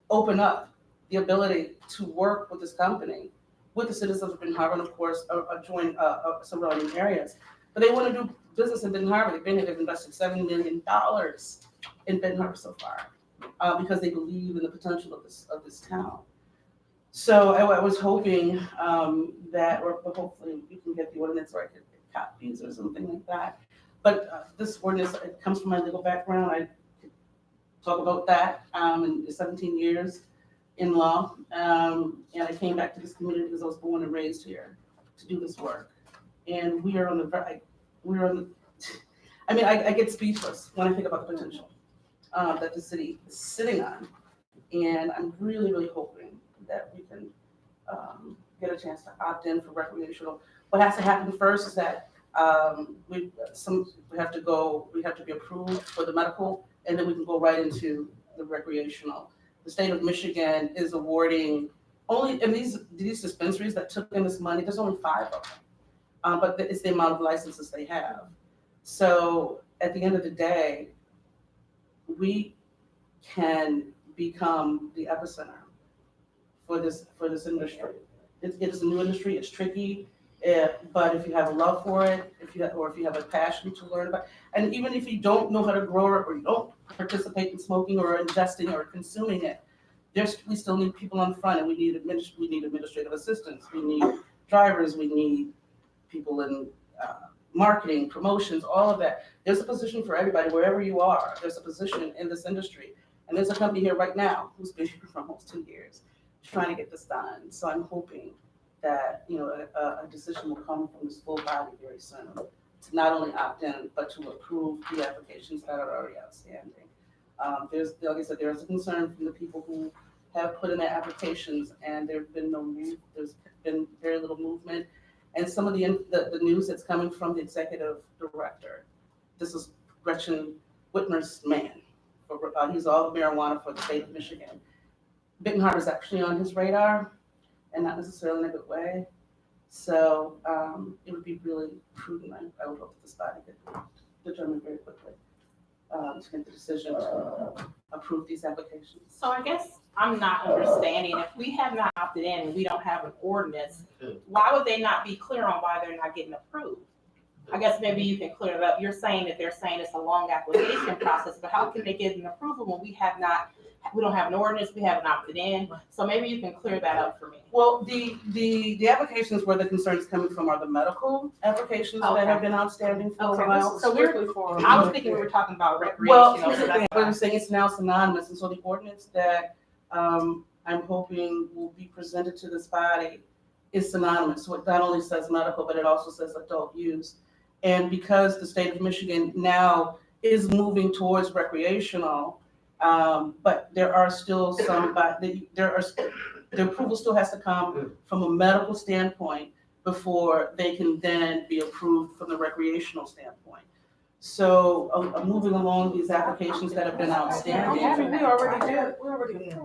open up the ability to work with this company, with the citizens of Benton Harbor, and of course, join surrounding areas. But they want to do business in Benton Harbor. They've invested $7 million in Benton Harbor so far, because they believe in the potential of this town. So I was hoping that, or hopefully we can get the ordinance, or I could get copies or something like that. But this ordinance, it comes from my legal background. I could talk about that in 17 years in law. And I came back to this community because I was born and raised here to do this work. And we are on the, I get speechless when I think about the potential that the city is sitting on. And I'm really, really hoping that we can get a chance to opt in for recreational. What has to happen first is that we have to be approved for the medical, and then we can go right into the recreational. The state of Michigan is awarding only, and these dispensaries that took in this money, there's only 5 of them, but it's the amount of licenses they have. So at the end of the day, we can become the epicenter for this industry. It is a new industry. It's tricky. But if you have a love for it, if you have a passion to learn about, and even if you don't know how to grow it, or you don't participate in smoking or ingesting or consuming it, we still need people on the front, and we need administrative assistants, we need drivers, we need people in marketing, promotions, all of that. There's a position for everybody wherever you are. There's a position in this industry, and there's a company here right now who's been here for almost 2 years trying to get this done. So I'm hoping that a decision will come from this full body very soon to not only opt in, but to approve the applications that are already outstanding. Like I said, there's a concern from the people who have put in their applications, and there's been very little movement. And some of the news that's coming from the executive director, this is Gretchen Whitmer's man. He's all the marijuana for the state of Michigan. Benton Harbor is actually on his radar, and not necessarily in a good way. So it would be really prudent. I would hope that this body could determine very quickly to make the decision to approve these applications. So I guess I'm not understanding, if we have not opted in and we don't have an ordinance, why would they not be clear on why they're not getting approved? I guess maybe you can clear it up. You're saying that they're saying it's a long application process, but how can they get an approval when we don't have an ordinance, we haven't opted in? So maybe you can clear that up for me. Well, the applications where the concerns coming from are the medical applications that have been outstanding for a Okay, while. So strictly for. I was thinking we were talking about Well, recreational. here's the thing, what I'm saying, it's now synonymous, and so the ordinance that, I'm hoping will be presented to this body is synonymous. So it not only says medical, but it also says adult use. And because the state of Michigan now is moving towards recreational, but there are still some, the approval still has to come from a medical standpoint before they can then be approved from the recreational standpoint. So, moving along these applications that have been outstanding. We already did.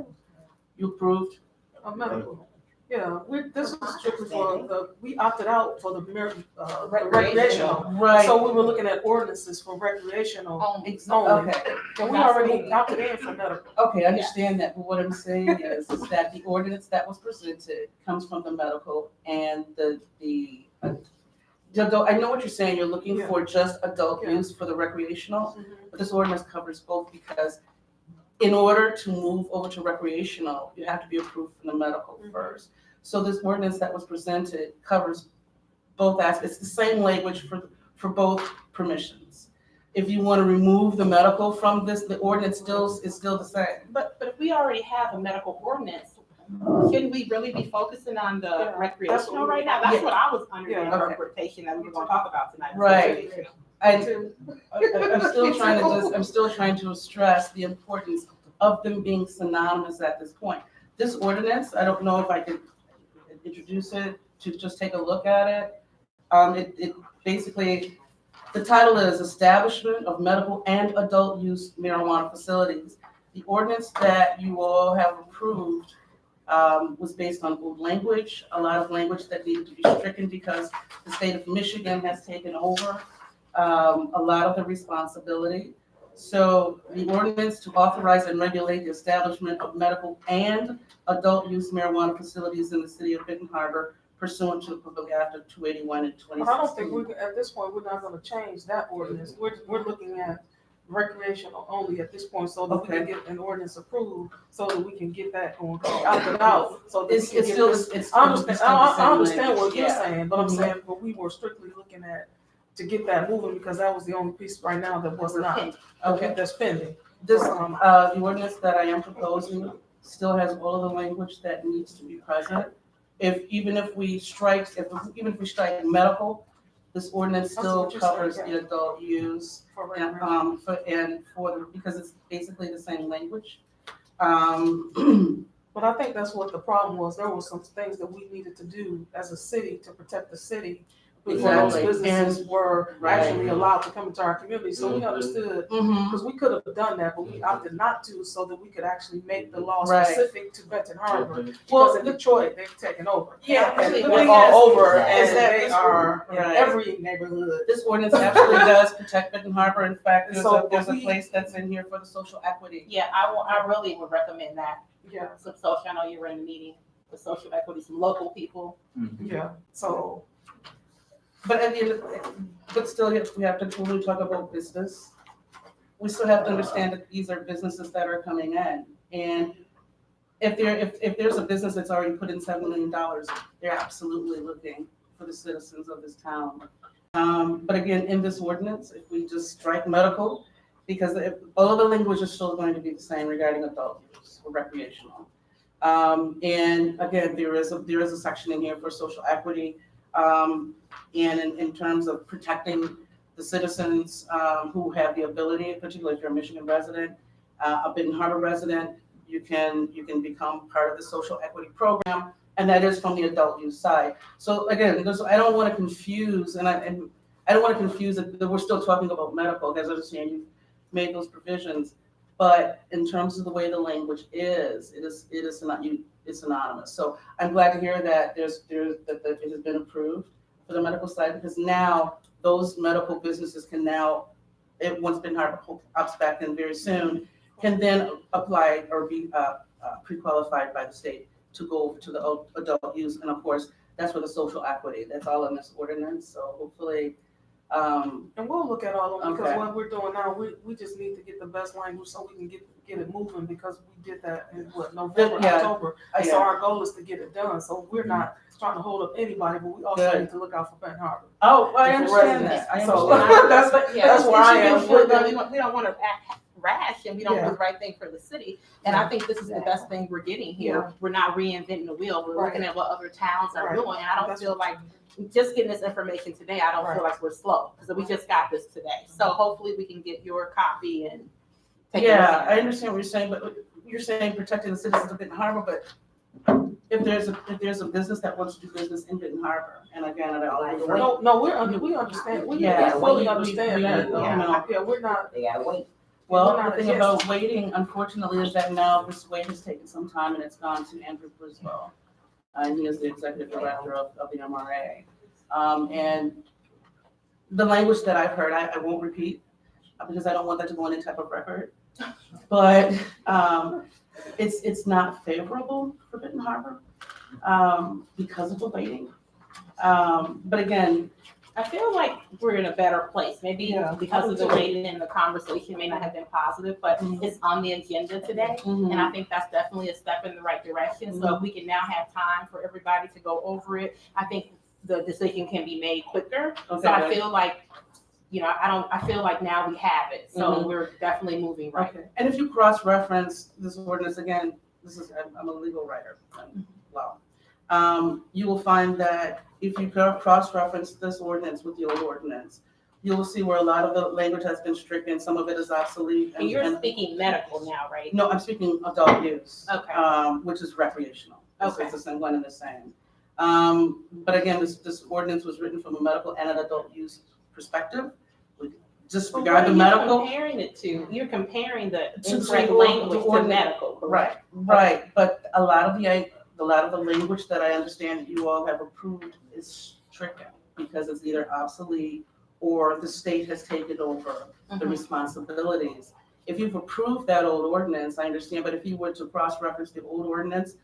You approved? Medical. Yeah, this was strictly for we opted out for the recreational. Right. So we were looking at ordinances for recreational only. Okay. And we already opted in for medical. Okay, I understand that, but what I'm saying is that the ordinance that was presented comes from the medical and the adult, I know what you're saying, you're looking for just adult use for the recreational, but this ordinance covers both because in order to move over to recreational, you have to be approved from the medical first. So this ordinance that was presented covers both aspects. It's the same language for both permissions. If you want to remove the medical from this, the ordinance is still the same. But if we already have a medical ordinance, shouldn't we really be focusing on the recreational right now? That's what I was under the interpretation that we were gonna talk about tonight. Right. I'm still trying to stress the importance of them being synonymous at this point. This ordinance, I don't know if I could introduce it to just take a look at it. It basically, the title is Establishment of Medical and Adult Use Marijuana Facilities. The ordinance that you all have approved was based on old language, a lot of language that needed to be stricken because the state of Michigan has taken over a lot of the responsibility. So the ordinance to authorize and regulate the establishment of medical and adult use marijuana facilities in the city of Benton Harbor pursuant to the Public Act of 281 in 2016. But I don't think at this point, we're not gonna change that ordinance. We're looking at recreational only at this point, so that we can get an ordinance approved, so that we can get that going, opted out, so that we can get this. I understand what you're saying, but I'm saying, but we were strictly looking at to get that moving, because that was the only piece right now that was not, that's pending. This, the ordinance that I am proposing still has all of the language that needs to be present. Even if we strike medical, this ordinance still covers the adult use because it's basically the same language. But I think that's what the problem was. There were some things that we needed to do as a city to protect the city before those businesses were actually allowed to come into our community. So we understood, because we could have done that, but we opted not to, so that we could actually make the law specific to Benton Harbor. Because in Detroit, they've taken over. And they're all over, and they are in every neighborhood. This ordinance absolutely does protect Benton Harbor. In fact, there's a place that's in here for the social equity. Yeah, I really would recommend that. Yeah. Some social, I know you were in the meeting, the social equity, some local people. Yeah, so. But at the end of the day, but still, we have to truly talk about business. We still have to understand that these are businesses that are coming in. And if there's a business that's already put in $7 million, they're absolutely looking for the citizens of this town. But again, in this ordinance, if we just strike medical, because all of the language is still going to be the same regarding adult use or recreational. And again, there is a section in here for social equity. And in terms of protecting the citizens who have the ability, particularly if you're a Michigan resident, a Benton Harbor resident, you can become part of the social equity program, and that is from the adult use side. So again, I don't want to confuse, and I don't want to confuse it, that we're still talking about medical, because I understand you've made those provisions, but in terms of the way the language is, it's synonymous. So I'm glad to hear that that it has been approved for the medical side, because now those medical businesses can now, once Benton Harbor opts back in very soon, can then apply or be pre-qualified by the state to go over to the adult use. And of course, that's for the social equity. That's all in this ordinance. So hopefully And we'll look at all of them, because Okay. what we're doing now, we just need to get the best language so we can get it moving, because we did that in November, Yeah. October. And so Yeah. our goal is to get it done, so we're not trying to hold up anybody, but we also Good. need to look out for Benton Harbor. Oh, I And for understand residents. that. I So understand. that's where I am with We it. don't want to act rash, and we don't Yeah. do the right thing for the city. And I think this is the best thing we're getting here. Yeah. We're not reinventing the wheel. We're Right. looking at what other towns are Right. doing. And I don't That's feel what- like just getting this information today, I don't Right. feel like we're slow, because we just got this today. So hopefully we can get your copy and take a look Yeah, at I it. understand what you're saying, but you're saying protecting the citizens of Benton Harbor, but if there's a business that wants to do business in Benton Harbor, and again, I don't. No, we understand, we Yeah, fully we- understand that, yeah. yeah, we're not, They gotta wait. Well, we're the not thing against about waiting, unfortunately, is that now this wait has taken some time and it's gone to Andrew Briswell. And he is the executive director of the MRA. And the language that I've heard, I won't repeat, because I don't want that to go on any type of record. But it's not favorable for Benton Harbor because of the waiting. But again, I feel like we're in a better place, maybe Yeah, because I of do the too. waiting and the conversation may not have been positive, but Mhm. it's on the agenda today. And I think that's definitely a step in the right direction. So if we can now have time for everybody to go over it, I think the decision can be made quicker. So I okay, feel like, I feel like now we have it. So we're definitely moving right. okay. And if you cross-reference this ordinance, again, I'm a legal writer, wow. You will find that if you cross-reference this ordinance with the old ordinance, you will see where a lot of the language has been stricken, some of it is obsolete. And you're speaking medical now, right? No, I'm speaking adult use. Okay. Which is recreational. Okay. It's the same, one and the same. But again, this ordinance was written from a medical and an adult use perspective. Disregard the medical. Comparing it to, you're comparing the To incorrect the language to ordinance. medical, correct? Right, but a lot of the language that I understand that you all have approved is stricken because it's either obsolete or the state has taken over the responsibilities. If you've approved that old ordinance, I understand, but if you were to cross-reference the old ordinance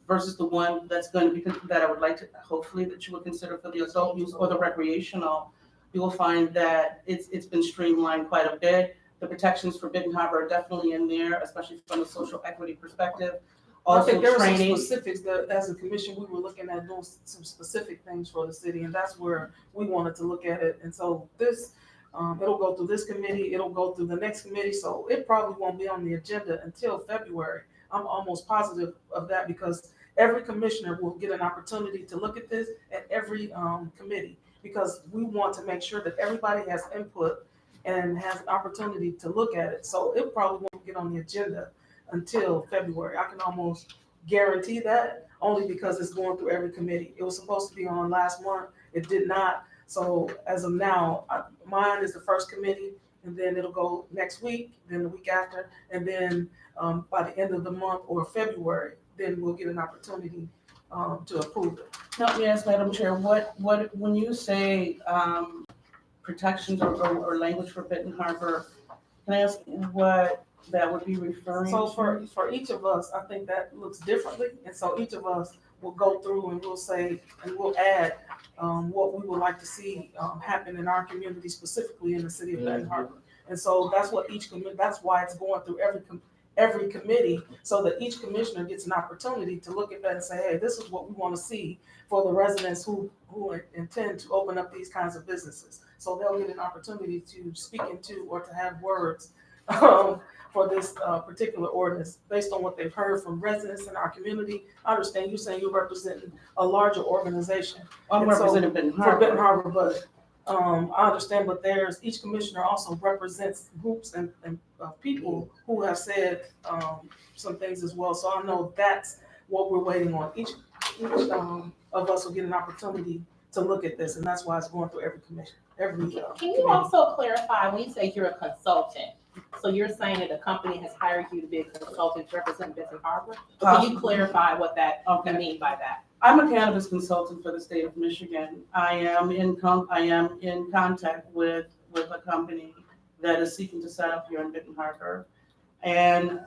versus the one that's going to be, that I would like to, hopefully that you would consider for the adult use or the recreational, you will find that it's been streamlined quite a bit. The protections for Benton Harbor are definitely in there, especially from a social equity perspective. I Also think there were some training. specifics that, as a commission, we were looking at doing some specific things for the city, and that's where we wanted to look at it. And so this, it'll go through this committee, it'll go through the next committee, so it probably won't be on the agenda until February. I'm almost positive of that, because every commissioner will get an opportunity to look at this at every committee, because we want to make sure that everybody has input and has an opportunity to look at it. So it probably won't get on the agenda until February. I can almost guarantee that, only because it's going through every committee. It was supposed to be on last month, it did not. So as of now, mine is the first committee, and then it'll go next week, then the week after, and then by the end of the month or February, then we'll get an opportunity to approve it. No, yes, Madam Chair, what, when you say protections or language for Benton Harbor, can I ask what that would be referring So to? for each of us, I think that looks differently, and so each of us will go through and we'll say, and we'll add what we would like to see happen in our community, specifically in the city of Benton Harbor. And so that's what that's why it's going through every committee, so that each commissioner gets an opportunity to look at that and say, hey, this is what we want to see for the residents who intend to open up these kinds of businesses. So they'll get an opportunity to speak into or to have words for this particular ordinance, based on what they've heard from residents in our community. I understand you saying you're representing a larger organization. I'm And so- representing Benton For Benton Harbor. Harbor, but I understand, but each commissioner also represents groups and people who have said some things as well. So I know that's what we're waiting on. Each of us will get an opportunity to look at this, and that's why it's going through every commission, every Can you committee. also clarify, when you say you're a consultant, so you're saying that a company has hired you to be a consultant to represent Benton Harbor? Can you clarify what that, you mean by that? I'm a cannabis consultant for the state of Michigan. I am in contact with a company that is seeking to set up here in Benton Harbor. And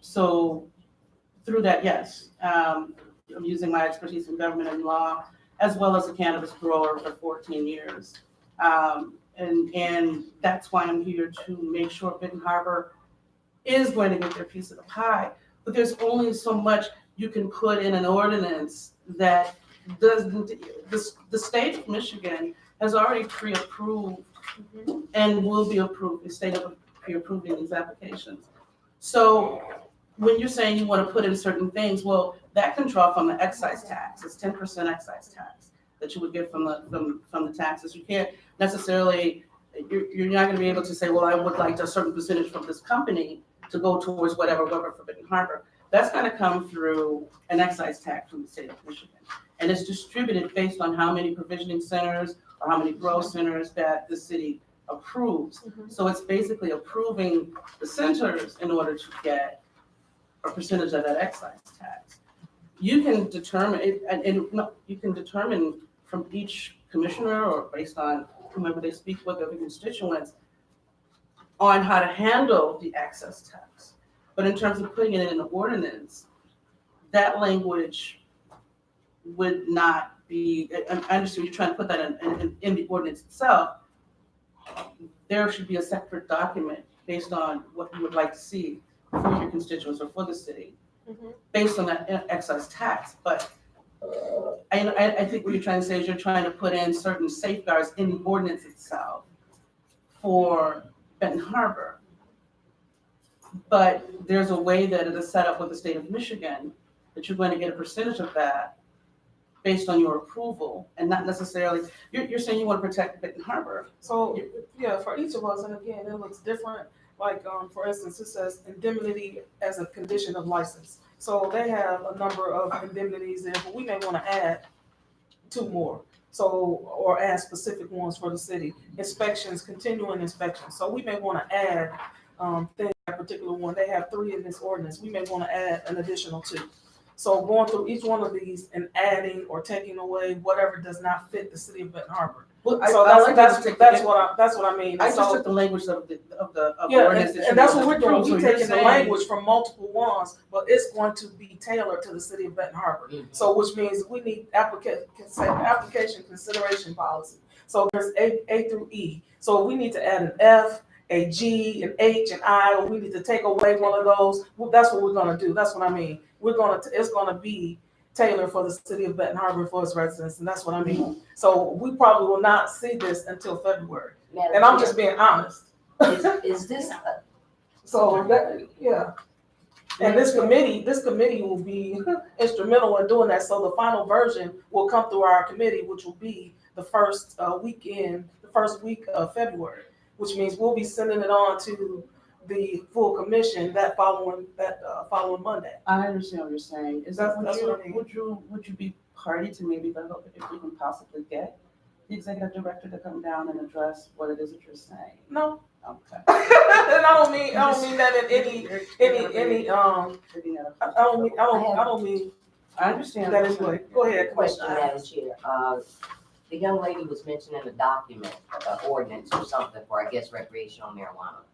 so through that, yes, I'm using my expertise in government and law, as well as a cannabis grower for 14 years. And that's why I'm here to make sure Benton Harbor is going to get their piece of the pie. But there's only so much you can put in an ordinance that doesn't, the state of Michigan has already pre-approved and will be approved, the state of pre-approving these applications. So when you're saying you want to put in certain things, well, that can draw from the excise tax. It's 10% excise tax that you would get from the taxes. You can't necessarily, you're not going to be able to say, well, I would like a certain percentage from this company to go towards whatever for Benton Harbor. That's going to come through an excise tax from the state of Michigan. And it's distributed based on how many provisioning centers or how many grow centers that the city approves. So it's basically approving the centers in order to get a percentage of that excise tax. You can determine it, you can determine from each commissioner or based on whomever they speak with, their constituents, on how to handle the excess tax. But in terms of putting it in an ordinance, that language would not be, I understand you're trying to put that in the ordinance itself. There should be a separate document based on what you would like to see for your constituents or for the city, based on that excise tax. But I think what you're trying to say is you're trying to put in certain safeguards in the ordinance itself for Benton Harbor. But there's a way that it is set up with the state of Michigan that you're going to get a percentage of that based on your approval and not necessarily, you're saying you want to protect Benton Harbor. So, yeah, for each of us, and again, it looks different. Like, for instance, it says indemnity as a condition of license. So they have a number of indemnities there, but we may want to add 2 more. So, or add specific ones for the city. Inspections, continuing inspections. So we may want to add things, that particular one. They have 3 in this ordinance. We may want to add an additional 2. So going through each one of these and adding or taking away whatever does not fit the city of Benton Harbor. Well, So that's what I mean. I just So, took the language of the yeah, ordinance. and that's what we're doing. So We're you're taking the saying- language from multiple ones, but it's going to be tailored to the city of Benton Harbor. So which means we need application consideration policy. So there's A through E. So we need to add an F, a G, an H, an I, or we need to take away one of those. Well, that's what we're gonna do. That's what I mean. It's gonna be tailored for the city of Benton Harbor for its residents, and that's what I mean. So we probably will not see this until February. And I'm just being honest. Is this, So that, yeah. And this committee will be instrumental in doing that. So the final version will come through our committee, which will be the first week of February, which means we'll be sending it on to the full commission that following Monday. I understand what you're saying. Is that, That's what I mean. would you be party to maybe the hope if we can possibly get the executive director to come down and address what it is that you're saying? No. Okay. And I don't mean that in any I don't mean I understand. that anyway. Go ahead, question, Commissioner. Madam Chair. The young lady was mentioning a document, ordinance or something for, I guess, recreational marijuana.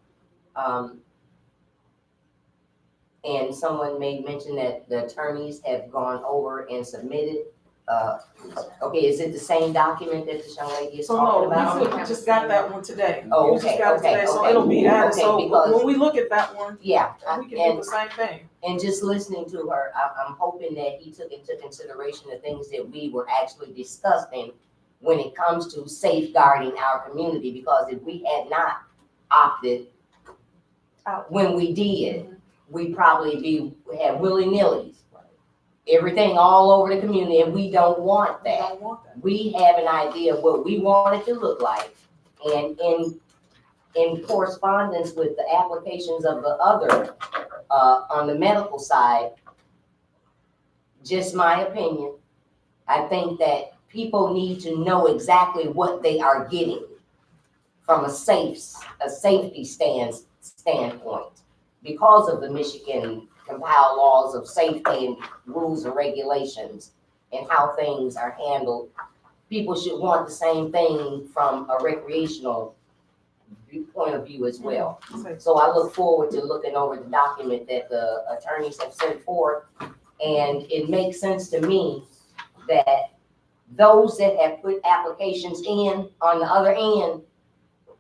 And someone made mention that the attorneys have gone over and submitted. Okay, is it the same document that this young lady is So talking no, about? we just got that one today. Oh, We just okay, got it okay, today, so okay. it'll be added. Okay, So because- when we look at that one, Yeah, we can do the same thing. and just listening to her, I'm hoping that he took into consideration the things that we were actually discussing when it comes to safeguarding our community, because if we had not opted Out. when we did, we probably had willy-nillys. Everything all over the community, and we don't want We that. don't want that. We have an idea of what we want it to look like, and in correspondence with the applications of the other, on the medical side, just my opinion, I think that people need to know exactly what they are getting from a safety standpoint, because of the Michigan compiled laws of safety and rules and regulations and how things are handled. People should want the same thing from a recreational point of view as well. So I look forward to looking over the document that the attorneys have sent forth. And it makes sense to me that those that have put applications in on the other end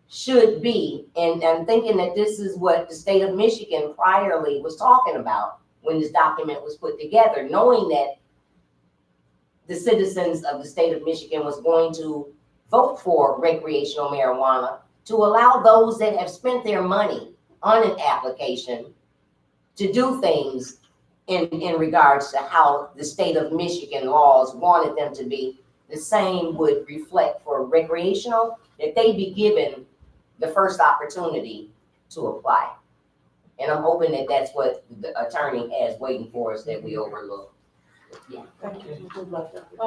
should be, and I'm thinking that this is what the state of Michigan priorly was talking about when this document was put together, knowing that the citizens of the state of Michigan was going to vote for recreational marijuana, to allow those that have spent their money on an application to do things in regards to how the state of Michigan laws wanted them to be. The same would reflect for recreational, that they be given the first opportunity to apply. And I'm hoping that that's what the attorney has waiting for us, that we overlook. Thank you.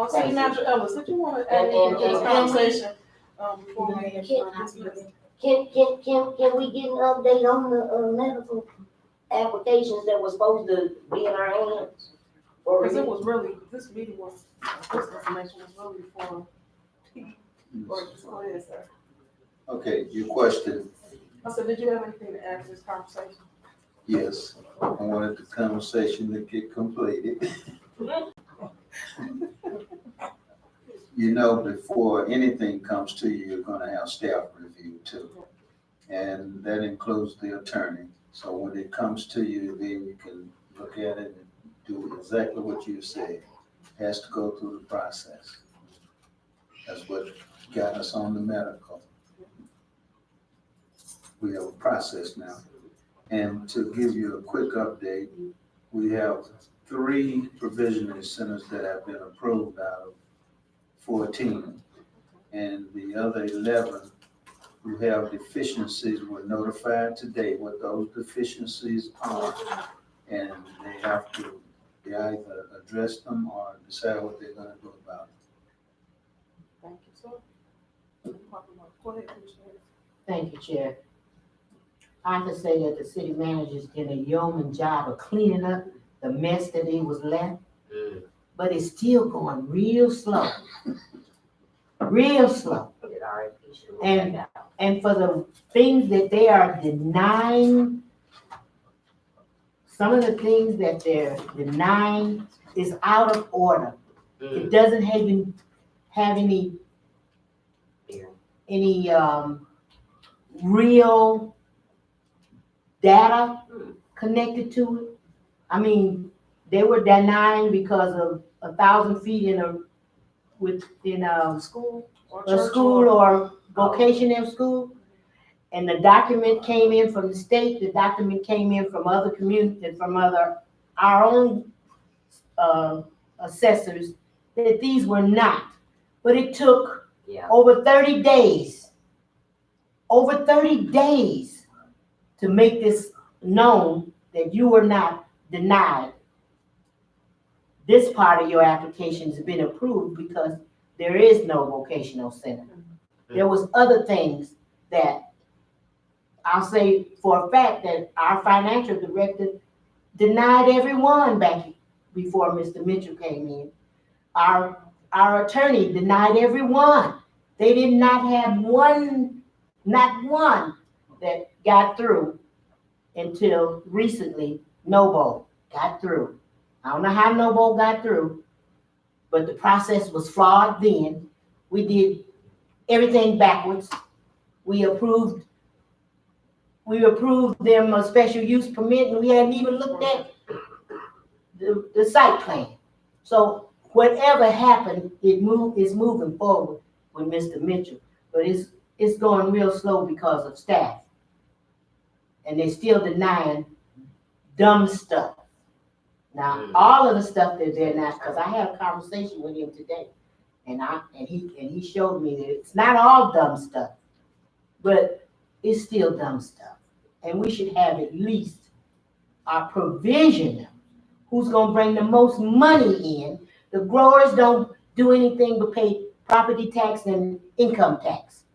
City Manager Ellis, did you want to add anything to this conversation? Before we dismiss? Can we get an update on the medical applications that was supposed to be in our hands? Because it was really, this meeting was, this information was really for, go ahead, sir. Okay, your question, I said, did you have anything to add to this conversation? yes, I wanted the conversation to get completed. You know, before anything comes to you, you're gonna have staff review too. And that includes the attorney. So when it comes to you, then you can look at it and do exactly what you said. It has to go through the process. That's what got us on the medical. We have a process now. And to give you a quick update, we have 3 provisionary centers that have been approved out of 14. And the other 11 who have deficiencies were notified today what those deficiencies are. And they have to, they either address them or decide what they're gonna do about it. Thank you, sir. Go ahead, Commissioner. Thank you, Chair. I can say that the city managers did a yeoman job of cleaning up the mess that it was left, but it's still going real slow. Real slow. And for the things that they are denying, some of the things that they're denying is out of order. It doesn't even have any real data connected to it. I mean, they were denying because of 1,000 feet within a school or vocational school. And the document came in from the state, the document came in from other communities, from our own assessors, that these were not. But it took over 30 days to make this known that you were not denied. This part of your application has been approved because there is no vocational center. There was other things that I'll say for a fact that our financial director denied everyone back before Mr. Mitchell came in. Our attorney denied everyone. They did not have not one that got through until recently. Noble got through. I don't know how Noble got through, but the process was flawed then. We did everything backwards. We approved them a special use permit, and we hadn't even looked at the site plan. So whatever happened, is moving forward with Mr. Mitchell, but it's going real slow because of staff. And they're still denying dumb stuff. Now, all of the stuff that they're not, because I had a conversation with him today, and he showed me that it's not all dumb stuff, but it's still dumb stuff. And we should have at least a provision who's gonna bring the most money in. The growers don't do anything but pay property tax and income tax.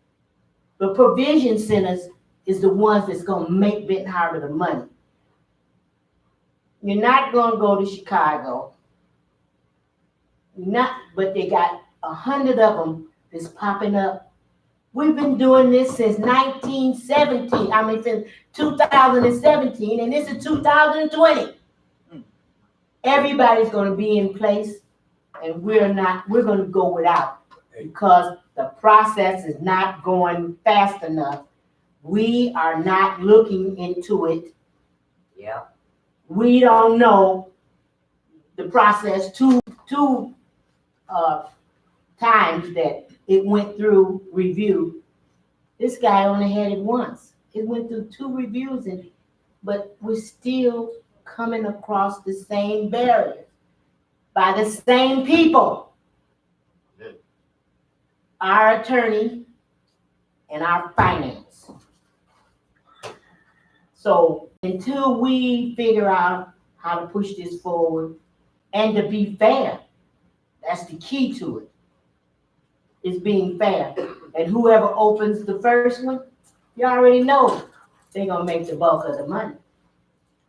The provision centers is the ones that's gonna make Benton Harbor the money. You're not gonna go to Chicago. But they got 100 of them that's popping up. We've been doing this since since 2017, and this is 2020. Everybody's gonna be in place. And we're gonna go without because the process is not going fast enough. We are not looking into it. Yeah. We don't know the process two times that it went through review. This guy only had it once. It went through 2 reviews but we're still coming across the same barriers by the same people. Our attorney and our finance. So until we figure out how to push this forward and to be fair, that's the key to it, is being fair. And whoever opens the first one, you already know they're gonna make the bulk of the money.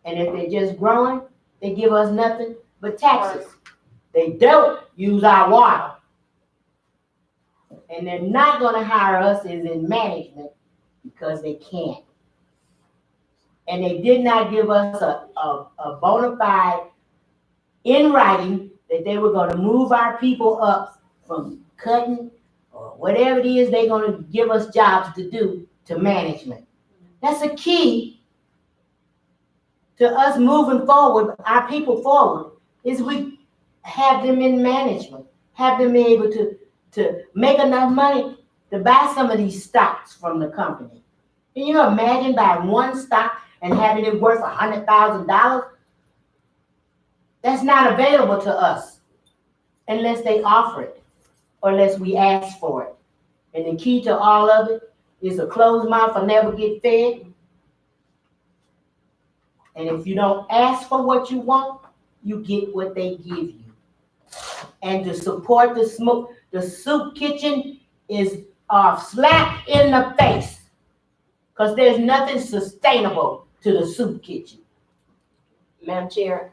And if they're just growing, they give us nothing but taxes. They don't use our water. And they're not gonna hire us as in management because they can't. And they did not give us a bona fide in writing that they were gonna move our people up from cutting or whatever it is they're gonna give us jobs to do to management. That's a key to us moving forward, our people forward, is we have them in management, have them able to make enough money to buy some of these stocks from the company. Can you imagine buying one stock and having it worth $100,000? That's not available to us unless they offer it or unless we ask for it. And the key to all of it is a closed mouth will never get fed. And if you don't ask for what you want, you get what they give you. And to support the soup kitchen is a slap in the face, because there's nothing sustainable to the soup kitchen. Madam Chair,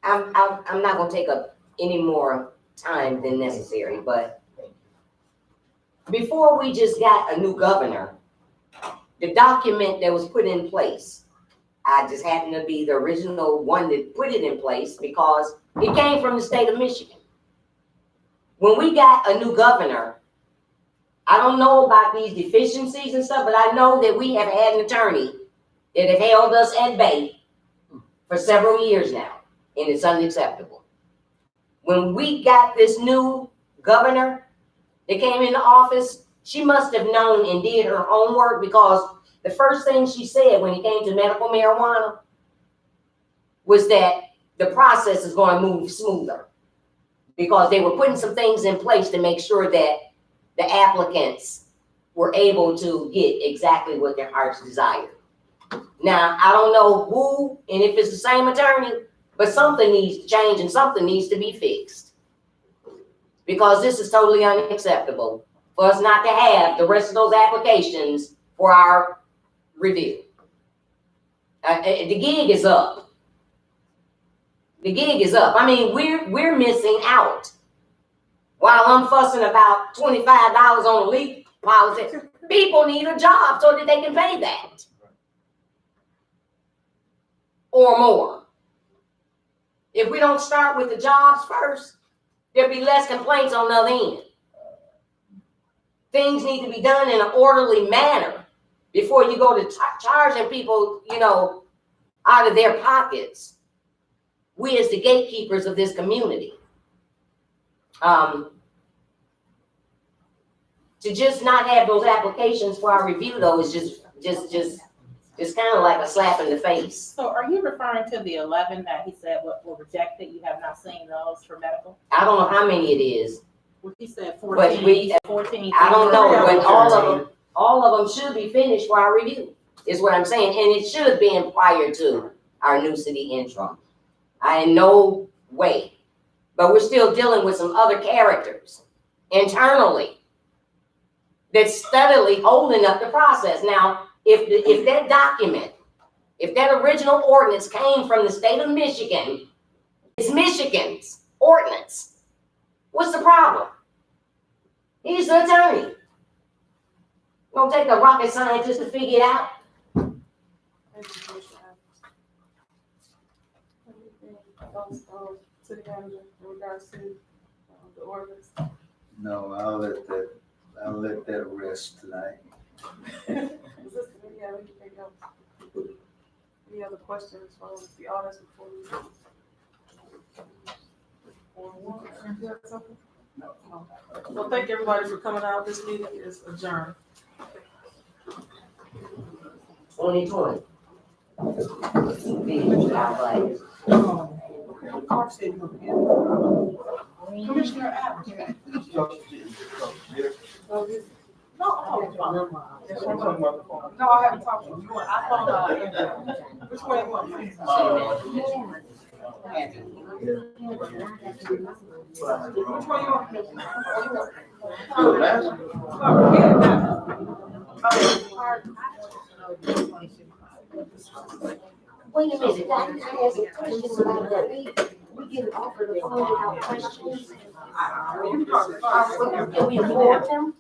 I'm not gonna take up any more time than necessary, but before we just got a new governor, the document that was put in place, I just happened to be the original one that put it in place because it came from the state of Michigan. When we got a new governor, I don't know about these deficiencies and stuff, but I know that we have had an attorney that have held us at bay for several years now, and it's unacceptable. When we got this new governor that came into office, she must have known and did her homework, because the first thing she said when it came to medical marijuana was that the process is going to move smoother, because they were putting some things in place to make sure that the applicants were able to get exactly what their hearts desired. Now, I don't know who and if it's the same attorney, but something needs to change and something needs to be fixed, because this is totally unacceptable for us not to have the rest of those applications for our review. The gig is up. The gig is up. I mean, we're missing out. While I'm fussing about $25 on a leak policy, people need a job so that they can pay that or more. If we don't start with the jobs first, there'll be less complaints on the other end. Things need to be done in an orderly manner before you go to charging people, out of their pockets. We as the gatekeepers of this community, to just not have those applications for our review, though, is just kind of like a slap in the face. So are you referring to the 11 that he said were rejected? You have not seen those for medical? I don't know how many it is. Well, he said But 14. I don't know, but all of them should be finished for our review, is what I'm saying. And it should have been prior to our new city interim. In no way. But we're still dealing with some other characters internally that's steadily holding up the process. Now, if that document, if that original ordinance came from the state of Michigan, it's Michigan's ordinance. What's the problem? He's the attorney. It don't take a rocket scientist to figure it out. city manager, in regards to the ordinance? No, I'll let that rest tonight. Does this committee have anything else? Any other questions from the audience before we? You have something? No. Well, thank everybody for coming out. This meeting is adjourned. 2020. Be our Commissioner Adams. No, I haven't talked to you. I found out. Which way you want? Which one you want? Wait a minute, I asked a question about that. We get offered a phone without questions. Can we afford them?